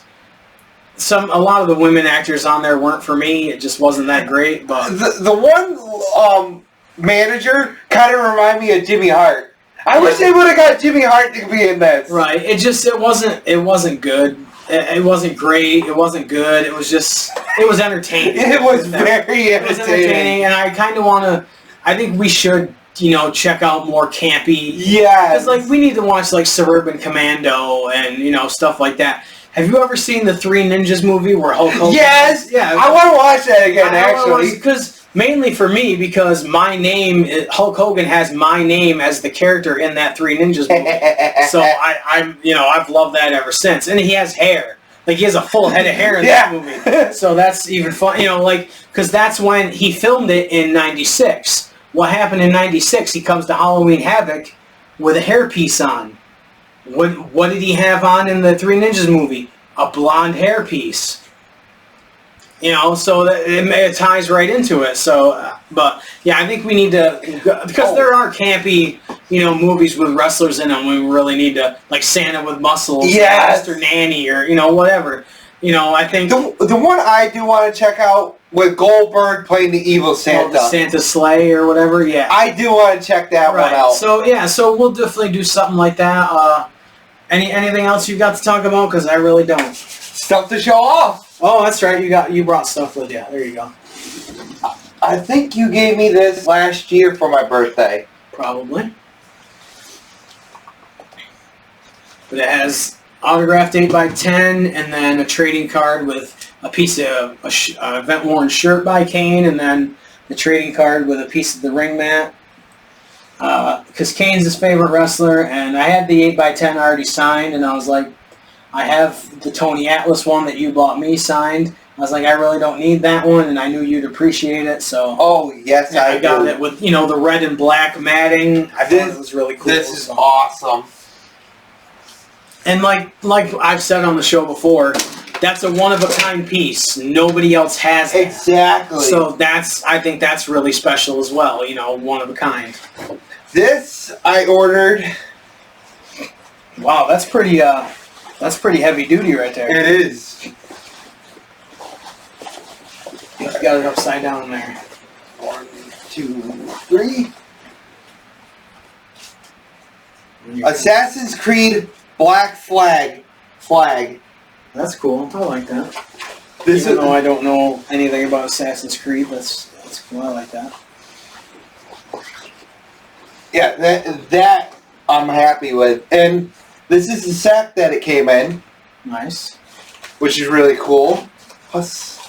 A lot of the women actors on there weren't for me. It just wasn't that great. But
the one manager kind of reminded me of Jimmy Hart. I wish they would have got Jimmy Hart to be in this.
Right. It wasn't good. It wasn't great. It wasn't good. It was entertaining.
It was very entertaining.
It was entertaining, and I kind of want to. I think we should, check out more campy.
Yeah.
Because we need to watch Suburban Commando and stuff like that. Have you ever seen the Three Ninjas movie where Hulk Hogan?
Yes.
Yeah.
I want to watch that again. Actually,
because mainly for me, because my name, Hulk Hogan has my name as the character in that Three Ninjas movie. So I've loved that ever since. And he has hair. He has a full head of hair in that movie. So that's even fun. Because that's when he filmed it in '96. What happened in '96? He comes to Halloween Havoc with a hairpiece on. What did he have on in the Three Ninjas movie? A blonde hairpiece. So that it ties right into it. So, but yeah, I think we need to, because there are campy, movies with wrestlers in them. We really need to, like Santa with Muscles, Mr. Nanny, or whatever. I think
the one I do want to check out with Goldberg playing the evil Santa,
Santa Slay or whatever. Yeah,
I do want to check that one out.
So we'll definitely do something like that. Anything else you got to talk about? Because I really don't.
Stuff to show off.
Oh, that's right. You brought stuff with you. There you go.
I think you gave me this last year for my birthday.
Probably. But it has autographed 8x10 and then a trading card with a piece of event-worn shirt by Kane, and then the trading card with a piece of the ring mat. Because Kane's his favorite wrestler, and I had the 8x10 already signed, and I was like, I have the Tony Atlas one that you bought me signed. I was like, I really don't need that one, and I knew you'd appreciate it, so...
Oh, yes, I
got it with, the red and black matting. I thought it was really cool.
This is awesome.
And like I've said on the show before, that's a one-of-a-kind piece. Nobody else has that.
Exactly.
So I think that's really special as well, one of a kind.
This I ordered...
Wow, that's pretty heavy duty right there.
It is.
You got it upside down there.
1, 2, 3. Assassin's Creed Black Flag.
That's cool. I like that.
Even
though I don't know anything about Assassin's Creed, that's cool. I like that.
Yeah, that I'm happy with. And this is the set that it came in.
Nice.
Which is really cool. Plus,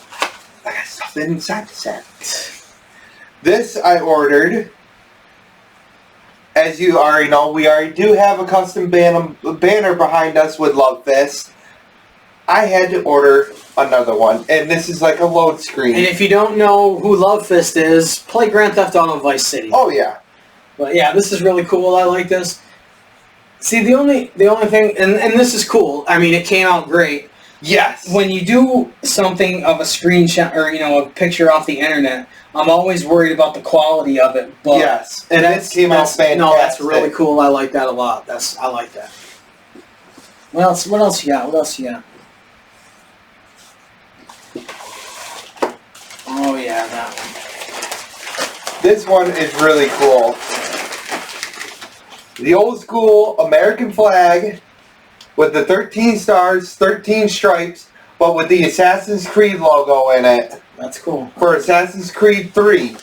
I got stuff inside the set. This I ordered. As you already know, we already do have a custom banner behind us with Love Fist. I had to order another one. And this is like a load screen.
And if you don't know who Love Fist is, play Grand Theft Auto Vice City.
Oh, yeah.
But yeah, this is really cool. I like this. See, the only thing, and this is cool. I mean, it came out great.
Yes.
When you do something of a screenshot or a picture off the internet, I'm always worried about the quality of it. But
yes, and this came out fantastic.
No, that's really cool. I like that a lot. I like that. What else you got? Oh yeah, that one.
This one is really cool. The old school American flag with the 13 stars, 13 stripes, but with the Assassin's Creed logo in it.
That's cool.
For Assassin's Creed 3.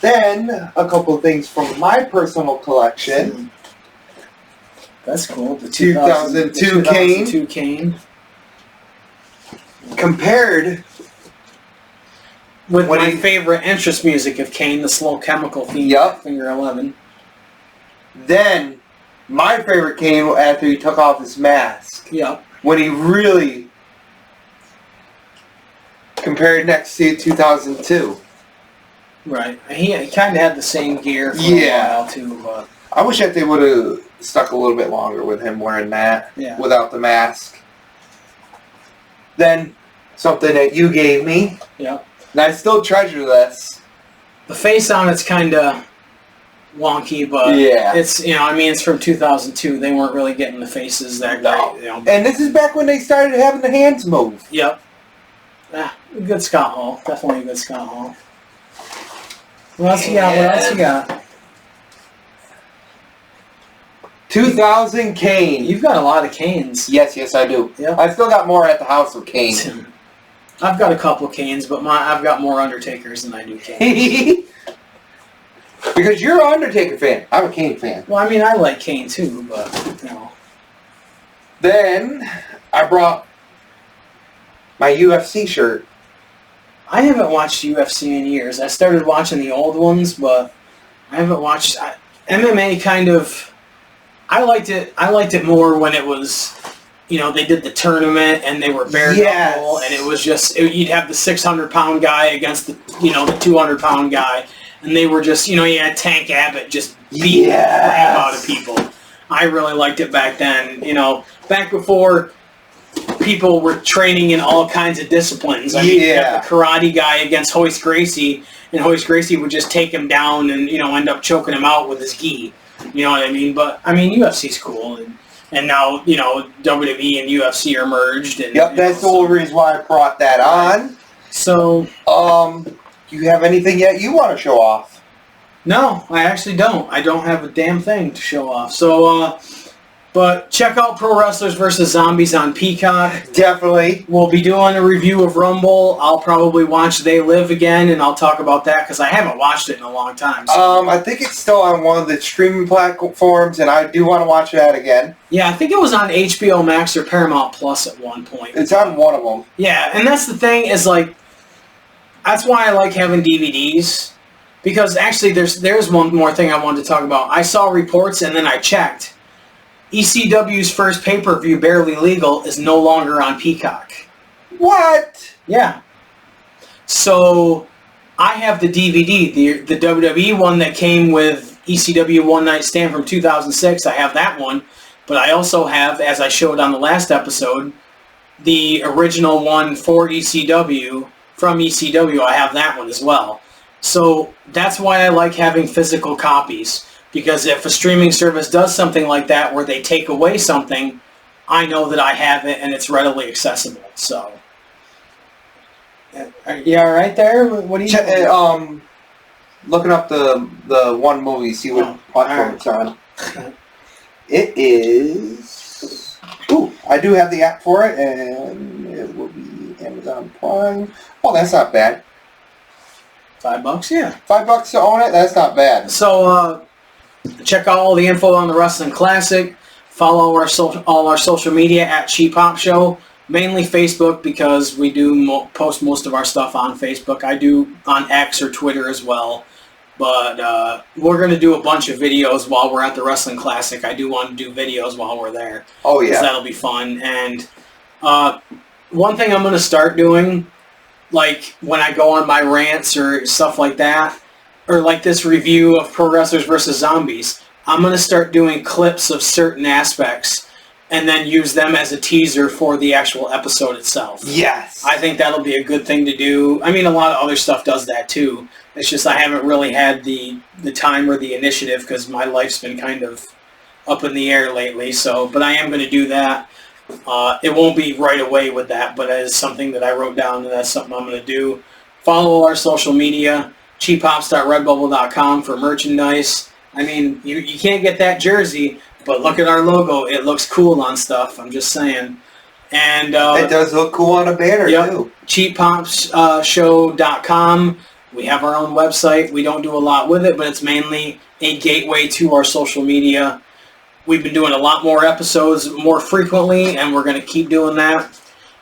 Then, a couple of things from my personal collection.
That's cool. The
2002
Kane.
Compared
with my favorite entrance music of Kane, the Slow Chemical theme.
Yep.
Finger 11.
Then, my favorite Kane after he took off his mask.
Yep.
When he really compared next to 2002.
Right. He kind of had the same gear for a while, too. But
I wish that they would have stuck a little bit longer with him wearing that without the mask. Then, something that you gave me.
Yep.
And I still treasure this.
The face on it's kind of wonky, but it's it's from 2002. They weren't really getting the faces that great.
And this is back when they started having the hands move.
Yep. Good Scott Hall. Definitely a good Scott Hall. What else you got?
2000 Kane.
You've got a lot of Canes.
Yes, I do.
Yep.
I've still got more at the house of Kane.
I've got a couple Canes, but I've got more Undertakers than I do Canes.
Because you're an Undertaker fan. I'm a Kane fan.
Well, I mean, I like Kane too, but, you know.
Then, I brought my UFC shirt.
I haven't watched UFC in years. I started watching the old ones, but I haven't watched... MMA kind of... I liked it more when it was... You know, they did the tournament and they were bare knuckle, and it was just you'd have the 600-pound guy against the 200-pound guy, and they were just you had Tank Abbott just beating the crap out of people. I really liked it back then. Back before people were training in all kinds of disciplines. I mean, you have the karate guy against Hoist Gracie, and Hoist Gracie would just take him down and end up choking him out with his gi. You know what I mean? But I mean, UFC's cool. And now, WWE and UFC are merged. And,
that's the whole reason why I brought that on.
So,
do you have anything yet you want to show off?
No, I actually don't. I don't have a damn thing to show off. So, but check out Pro Wrestlers vs. Zombies on Peacock.
Definitely.
We'll be doing a review of Rumble. I'll probably watch They Live again, and I'll talk about that because I haven't watched it in a long time. So.
I think it's still on one of the streaming platforms, and I do want to watch that again.
Yeah, I think it was on HBO Max or Paramount Plus at one point.
It's on one of them.
Yeah, and that's the thing is that's why I like having DVDs, because actually there's one more thing I wanted to talk about. I saw reports and then I checked. ECW's first pay-per-view, Barely Legal, is no longer on Peacock.
What?
Yeah. So, I have the DVD, the WWE one that came with ECW One Night Stand from 2006. I have that one. But I also have, as I showed on the last episode, the original one for ECW, from ECW. I have that one as well. So, that's why I like having physical copies. Because if a streaming service does something like that where they take away something, I know that I have it and it's readily accessible. So, are you all right there? What do you?
Looking up the one movie, see what platform it's on. It is. Ooh, I do have the app for it, and it will be Amazon Prime. Oh, that's not bad.
$5, yeah.
$5 to own it. That's not bad.
So. Check out all the info on the Wrestling Classic. Follow all our social media at Cheap Hop Show. Mainly Facebook, because we do post most of our stuff on Facebook. I do on X or Twitter as well. But we're going to do a bunch of videos while we're at the Wrestling Classic. I do want to do videos while we're there.
Oh, yeah.
That'll be fun. And one thing I'm going to start doing, like when I go on my rants or stuff like that, or like this review of Pro Wrestlers vs. Zombies, I'm going to start doing clips of certain aspects and then use them as a teaser for the actual episode itself.
Yes.
I think that'll be a good thing to do. I mean, a lot of other stuff does that too. It's just I haven't really had the time or the initiative because my life's been kind of up in the air lately. But I am going to do that. It won't be right away with that, but it is something that I wrote down, and that's something I'm going to do. Follow our social media. cheaphops.redbubble.com for merchandise. I mean, you can't get that jersey, but look at our logo. It looks cool on stuff. I'm just saying. And
it does look cool on a banner, too.
cheaphopsshow.com. We have our own website. We don't do a lot with it, but it's mainly a gateway to our social media. We've been doing a lot more episodes more frequently, and we're going to keep doing that.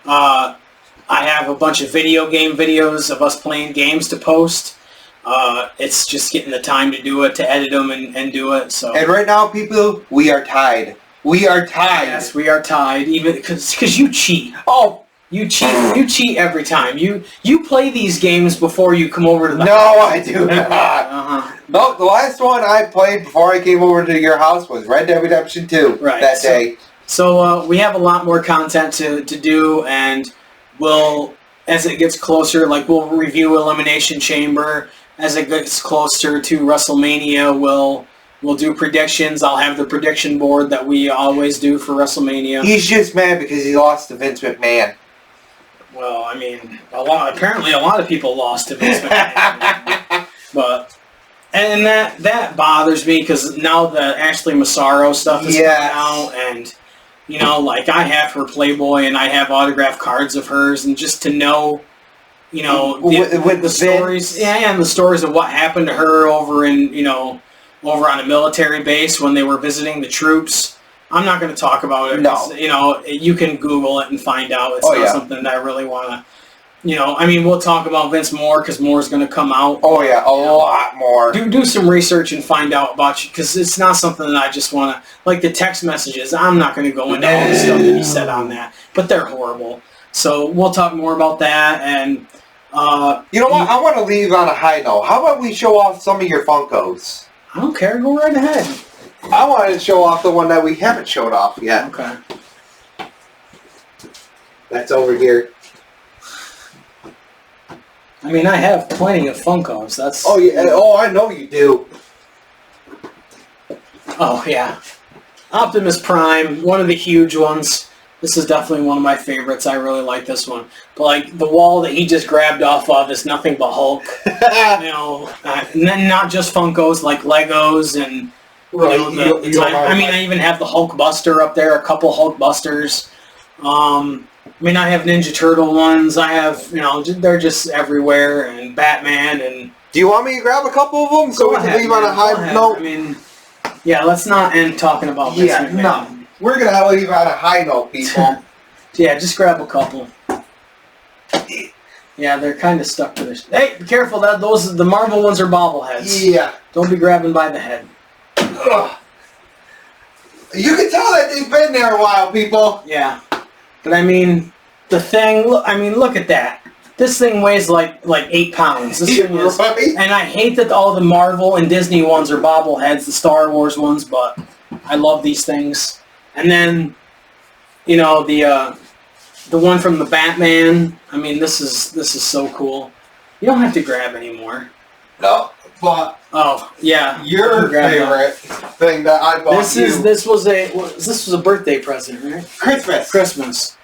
I have a bunch of video game videos of us playing games to post. It's just getting the time to do it, to edit them and do it. So. And
right now, people, we are tied. We are tied.
Yes, we are tied. Even because you cheat. Oh, you cheat. You cheat every time. You play these games before you come over to the house.
No, I do not. No, the last one I played before I came over to your house was Red Dead Redemption 2 that day.
So we have a lot more content to do, and we'll, as it gets closer, we'll review Elimination Chamber. As it gets closer to WrestleMania, we'll do predictions. I'll have the prediction board that we always do for WrestleMania.
He's just mad because he lost to Vince McMahon.
Well, I mean, apparently a lot of people lost to Vince McMahon. But And that bothers me because now the Ashley Massaro stuff is coming out, and you know, like I have her Playboy and I have autographed cards of hers, and just to know, you know, with the stories, and the stories of what happened to her over on a military base when they were visiting the troops. I'm not going to talk about it.
No.
You know, you can Google it and find out. It's not something that I really want to. You know, I mean, we'll talk about Vince more because more is going to come out.
Oh yeah, a lot more.
Do some research and find out about you, because it's not something that I just want to, like the text messages. I'm not going to go into all the stuff that he said on that, but they're horrible. So we'll talk more about that. And
you know what? I want to leave on a high note. How about we show off some of your Funkos?
I don't care. Go right ahead.
I wanted to show off the one that we haven't showed off yet.
Okay.
That's over here.
I mean, I have plenty of Funkos. That's.
Oh yeah. Oh, I know you do.
Oh yeah. Optimus Prime, one of the huge ones. This is definitely one of my favorites. I really like this one. But like the wall that he just grabbed off of is nothing but Hulk. You know, and then not just Funkos, like Legos and.
Right.
You know, I mean, I even have the Hulk Buster up there. A couple Hulk Busters. I mean, I have Ninja Turtle ones. I have, you know, they're just everywhere, and Batman, and...
Do you want me to grab a couple of them so we can leave on a high note?
I mean, yeah, let's not end talking about Vince McMahon.
No. We're going to leave on a high note, people.
Yeah, just grab a couple. Yeah, they're kind of stuck to this. Hey, be careful, the Marvel ones are bobbleheads.
Yeah.
Don't be grabbing by the head.
Ugh. You can tell that they've been there a while, people.
Yeah. But I mean, the thing, look at that. This thing weighs like 8 pounds. This thing is,
right?
And I hate that all the Marvel and Disney ones are bobbleheads, the Star Wars ones, but I love these things. And then, you know, the one from the Batman. I mean, this is so cool. You don't have to grab anymore.
No, but
oh yeah,
your favorite thing that I bought
This was a birthday present, right? Christmas.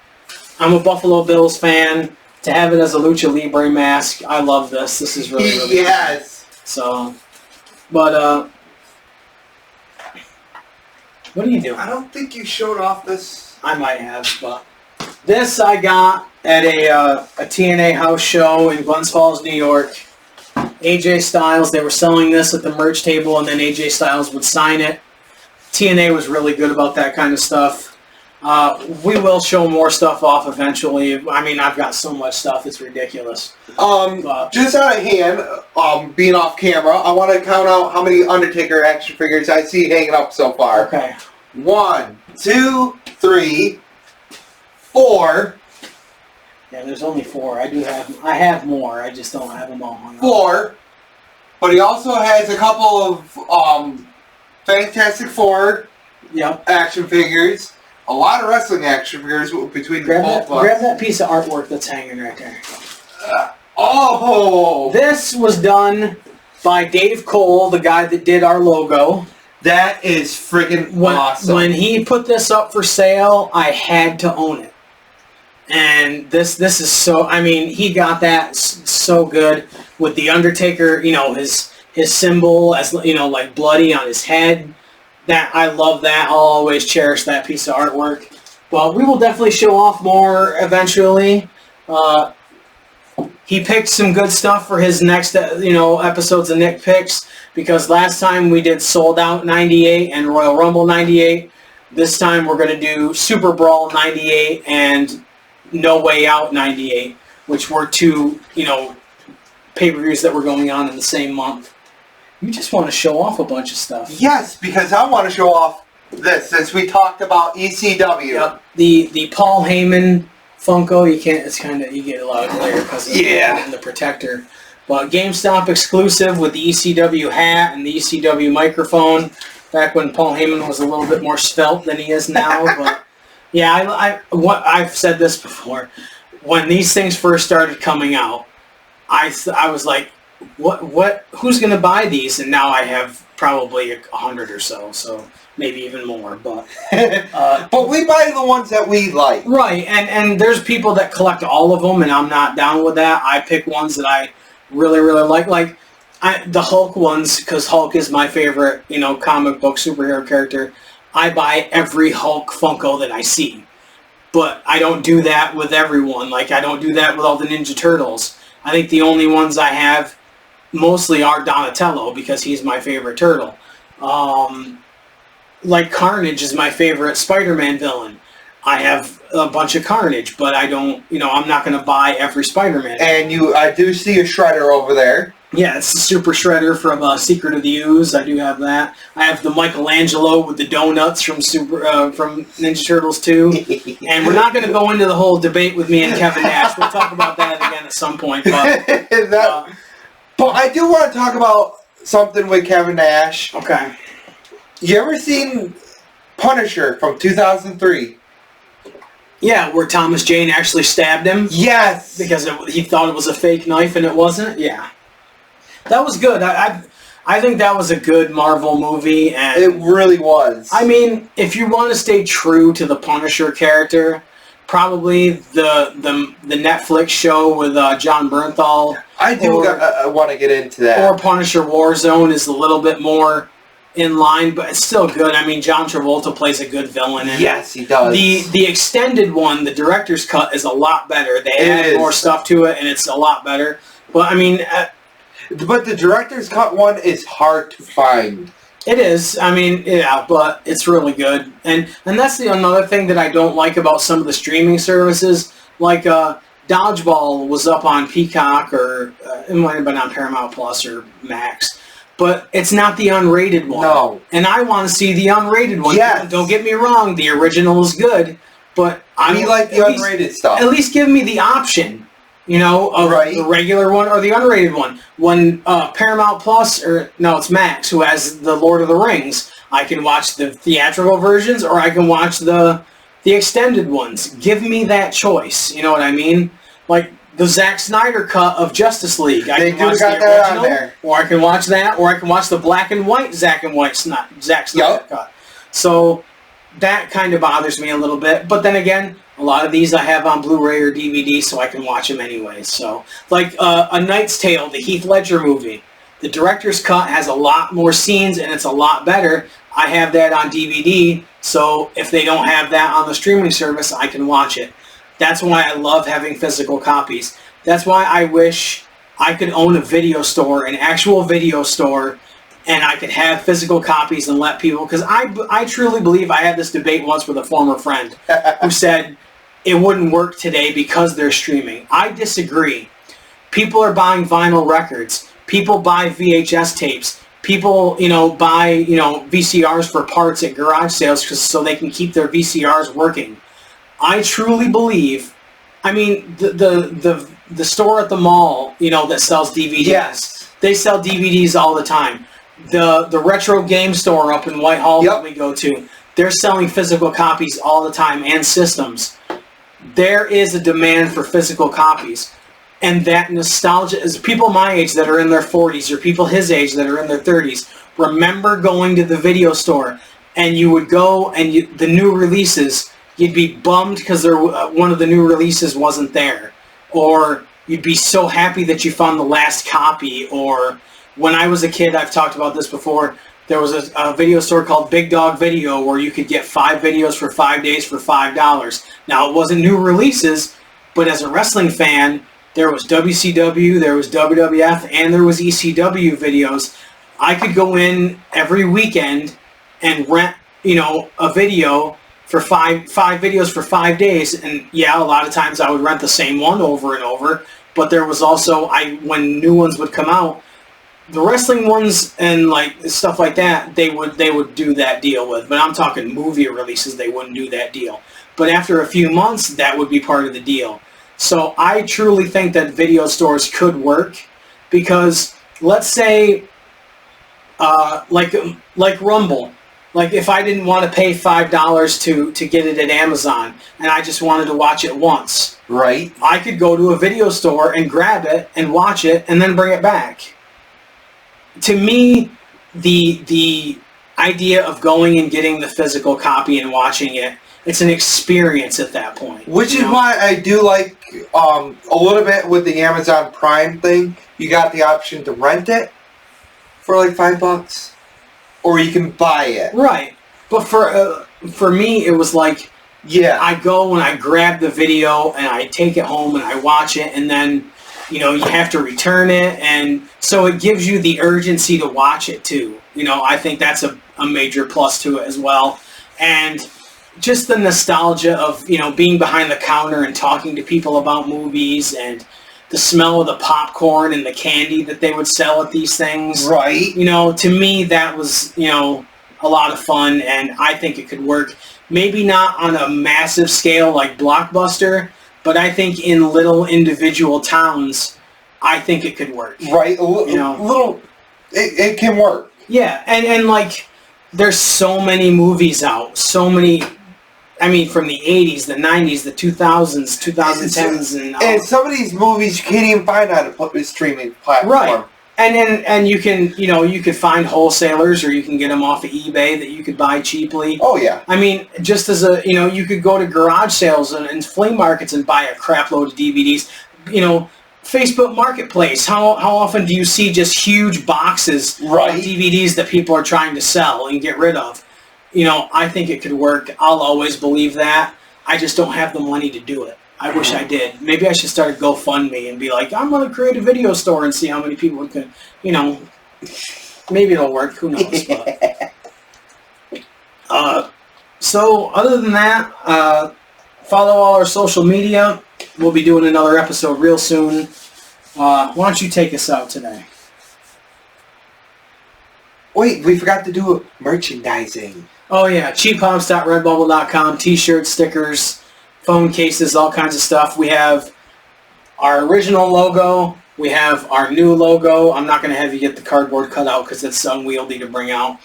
I'm a Buffalo Bills fan. To have it as a Lucha Libre mask, I love this. This is really
yes.
Cool. So, but what are you doing?
I don't think you showed off this.
I might have, but this I got at a TNA house show in Glens Falls, New York. AJ Styles, they were selling this at the merch table, and then AJ Styles would sign it. TNA was really good about that kind of stuff. We will show more stuff off eventually. I mean, I've got so much stuff, it's ridiculous.
Just out of hand, being off camera, I want to count out how many Undertaker action figures I see hanging up so far.
Okay.
1, 2, 3, 4.
Yeah, there's only 4. I have more. I just don't have them all hung up.
4. But he also has a couple of Fantastic Four action figures. A lot of wrestling action figures between both of us.
Grab that piece of artwork that's hanging right there.
Oh!
This was done by Dave Cole, the guy that did our logo.
That is friggin' awesome.
When he put this up for sale, I had to own it. And this is so, I mean, he got that so good with the Undertaker, you know, his symbol as, you know, like bloody on his head. That I love that. I'll always cherish that piece of artwork. But we will definitely show off more eventually. He picked some good stuff for his next, episodes of Nick Picks, because last time we did Sold Out 98 and Royal Rumble 98. This time we're going to do Super Brawl 98 and No Way Out 98, which were 2, pay-per-views that were going on in the same month. You just want to show off a bunch of stuff.
Yes, because I want to show off this, since we talked about ECW.
Yep. The Paul Heyman Funko, you get a lot of glare because of the protector. But GameStop exclusive with the ECW hat and the ECW microphone, back when Paul Heyman was a little bit more svelte than he is now. But yeah, I've said this before. When these things first started coming out, I was like, who's going to buy these? And now I have probably 100 or so maybe even more. But
but we buy the ones that we like.
Right, and there's people that collect all of them, and I'm not down with that. I pick ones that I really, really like. Like, The Hulk ones, because Hulk is my favorite, comic book superhero character. I buy every Hulk Funko that I see. But I don't do that with everyone. Like, I don't do that with all the Ninja Turtles. I think the only ones I have mostly are Donatello, because he's my favorite turtle. Like, Carnage is my favorite Spider-Man villain. I have a bunch of Carnage, but I don't, I'm not going to buy every Spider-Man.
And I do see a Shredder over there.
Yeah, it's the Super Shredder from Secret of the Ooze. I do have that. I have the Michelangelo with the donuts from Ninja Turtles 2. And we're not going to go into the whole debate with me and Kevin Nash. We'll talk about that again at some point. But,
but I do want to talk about something with Kevin Nash.
Okay.
You ever seen Punisher from 2003?
Yeah, where Thomas Jane actually stabbed him?
Yes!
Because he thought it was a fake knife and it wasn't? Yeah. That was good. I think that was a good Marvel movie. And
it really was.
I mean, if you want to stay true to the Punisher character, probably the Netflix show with John Bernthal.
I want to get into that.
Or Punisher Warzone is a little bit more in line, but it's still good. I mean, John Travolta plays a good villain. And
yes, he does.
The extended one, the director's cut, is a lot better. They add more stuff to it, and it's a lot better. But, I mean...
but the director's cut one is hard to find.
It is. I mean, yeah, but it's really good. And that's another thing that I don't like about some of the streaming services. Like, Dodgeball was up on Peacock, or it might have been on Paramount Plus or Max. But it's not the unrated one.
No.
And I want to see the unrated one.
Yes.
Don't get me wrong, the original is good. But
we like the unrated stuff.
At least give me the option. Of the regular one or the unrated one. When Paramount Plus, it's Max, who has the Lord of the Rings, I can watch the theatrical versions or I can watch the extended ones. Give me that choice. You know what I mean? Like the Zack Snyder cut of Justice League. I can watch the original, or I can watch that, or I can watch the black and white Zack Snyder cut. So that kind of bothers me a little bit. But then again, a lot of these I have on Blu-ray or DVD, so I can watch them anyway. So, like A Knight's Tale, the Heath Ledger movie. The director's cut has a lot more scenes, and it's a lot better. I have that on DVD, so if they don't have that on the streaming service, I can watch it. That's why I love having physical copies. That's why I wish I could own a video store, an actual video store, and I could have physical copies and let people... Because I truly believe I had this debate once with a former friend who said it wouldn't work today because they're streaming. I disagree. People are buying vinyl records. People buy VHS tapes. People, buy, VCRs for parts at garage sales so they can keep their VCRs working. I truly believe... I mean, the store at the mall, that sells DVDs.
Yes.
They sell DVDs all the time. The retro game store up in Whitehall that we go to, they're selling physical copies all the time and systems. There is a demand for physical copies. And that nostalgia is people my age that are in their 40s or people his age that are in their 30s. Remember going to the video store and you would go and the new releases, you'd be bummed because one of the new releases wasn't there. Or you'd be so happy that you found the last copy. Or when I was a kid, I've talked about this before, there was a video store called Big Dog Video where you could get 5 videos for 5 days for $5. Now, it wasn't new releases, but as a wrestling fan, there was WCW, there was WWF, and there was ECW videos. I could go in every weekend and rent, a video for five videos for 5 days. And yeah, a lot of times I would rent the same one over and over. But there was also, when new ones would come out, the wrestling ones and like stuff like that, they would do that deal with. But I'm talking movie releases, they wouldn't do that deal. But after a few months, that would be part of the deal. So I truly think that video stores could work because let's say, like Rumble, like if I didn't want to pay $5 to get it at Amazon and I just wanted to watch it once,
right?
I could go to a video store and grab it and watch it and then bring it back. To me, the idea of going and getting the physical copy and watching it, it's an experience at that point.
Which is why I do like a little bit with the Amazon Prime thing. You got the option to rent it for like $5, or you can buy it.
Right. But for me, it was like,
Yeah.
I go and I grab the video and I take it home and I watch it, and then, you know, you have to return it, and so it gives you the urgency to watch it too. You know, I think that's a major plus to it as well. And just the nostalgia of, you know, being behind the counter and talking to people about movies, and the smell of the popcorn and the candy that they would sell at these things.
Right.
You know, to me, that was, you know, a lot of fun, and I think it could work. Maybe not on a massive scale like Blockbuster, but I think in little individual towns, I think it could work.
Right. It can work.
Yeah, and like, there's so many movies out, so many. I mean, from the 80s, the 90s, the 2000s, 2010s,
and some of these movies you can't even find on a streaming platform.
Right. And you can, you know, you could find wholesalers, or you can get them off of eBay that you could buy cheaply.
Oh yeah.
I mean, just as a, you know, you could go to garage sales and flea markets and buy a crap load of DVDs. You know, Facebook Marketplace. How often do you see just huge boxes of DVDs that people are trying to sell and get rid of? You know, I think it could work. I'll always believe that. I just don't have the money to do it. I wish I did. Maybe I should start a GoFundMe and be like, I'm going to create a video store and see how many people can, you know, maybe it'll work. Who knows? But, so, other than that, follow all our social media. We'll be doing another episode real soon. Why don't you take us out today?
Wait, we forgot to do merchandising.
Oh, yeah. cheaphops.redbubble.com. T-shirts, stickers, phone cases, all kinds of stuff. We have our original logo. We have our new logo. I'm not going to have you get the cardboard cut out because it's unwieldy to bring out.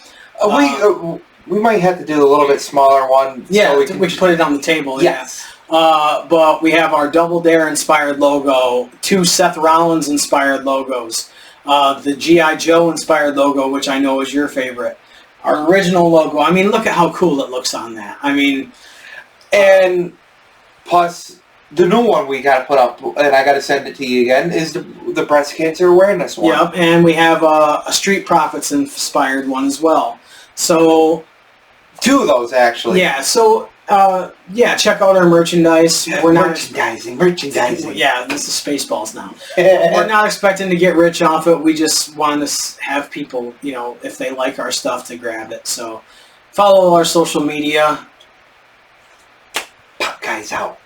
We might have to do a little bit smaller one.
Yeah, so we can put it on the table.
Yes.
Yeah. But we have our Double Dare inspired logo, 2 Seth Rollins inspired logos, the G.I. Joe inspired logo, which I know is your favorite. Our original logo. I mean, look at how cool it looks on that. I mean,
and plus the new one we got to put up, and I got to send it to you again, is the breast cancer awareness one.
Yep, and we have a Street Profits inspired one as well. So
2 of those actually.
Yeah. So check out our merchandise. We're not
merchandising.
Yeah, this is Spaceballs now. We're not expecting to get rich off it. We just want to have people, you know, if they like our stuff, to grab it. So follow our social media.
Pop Guys out.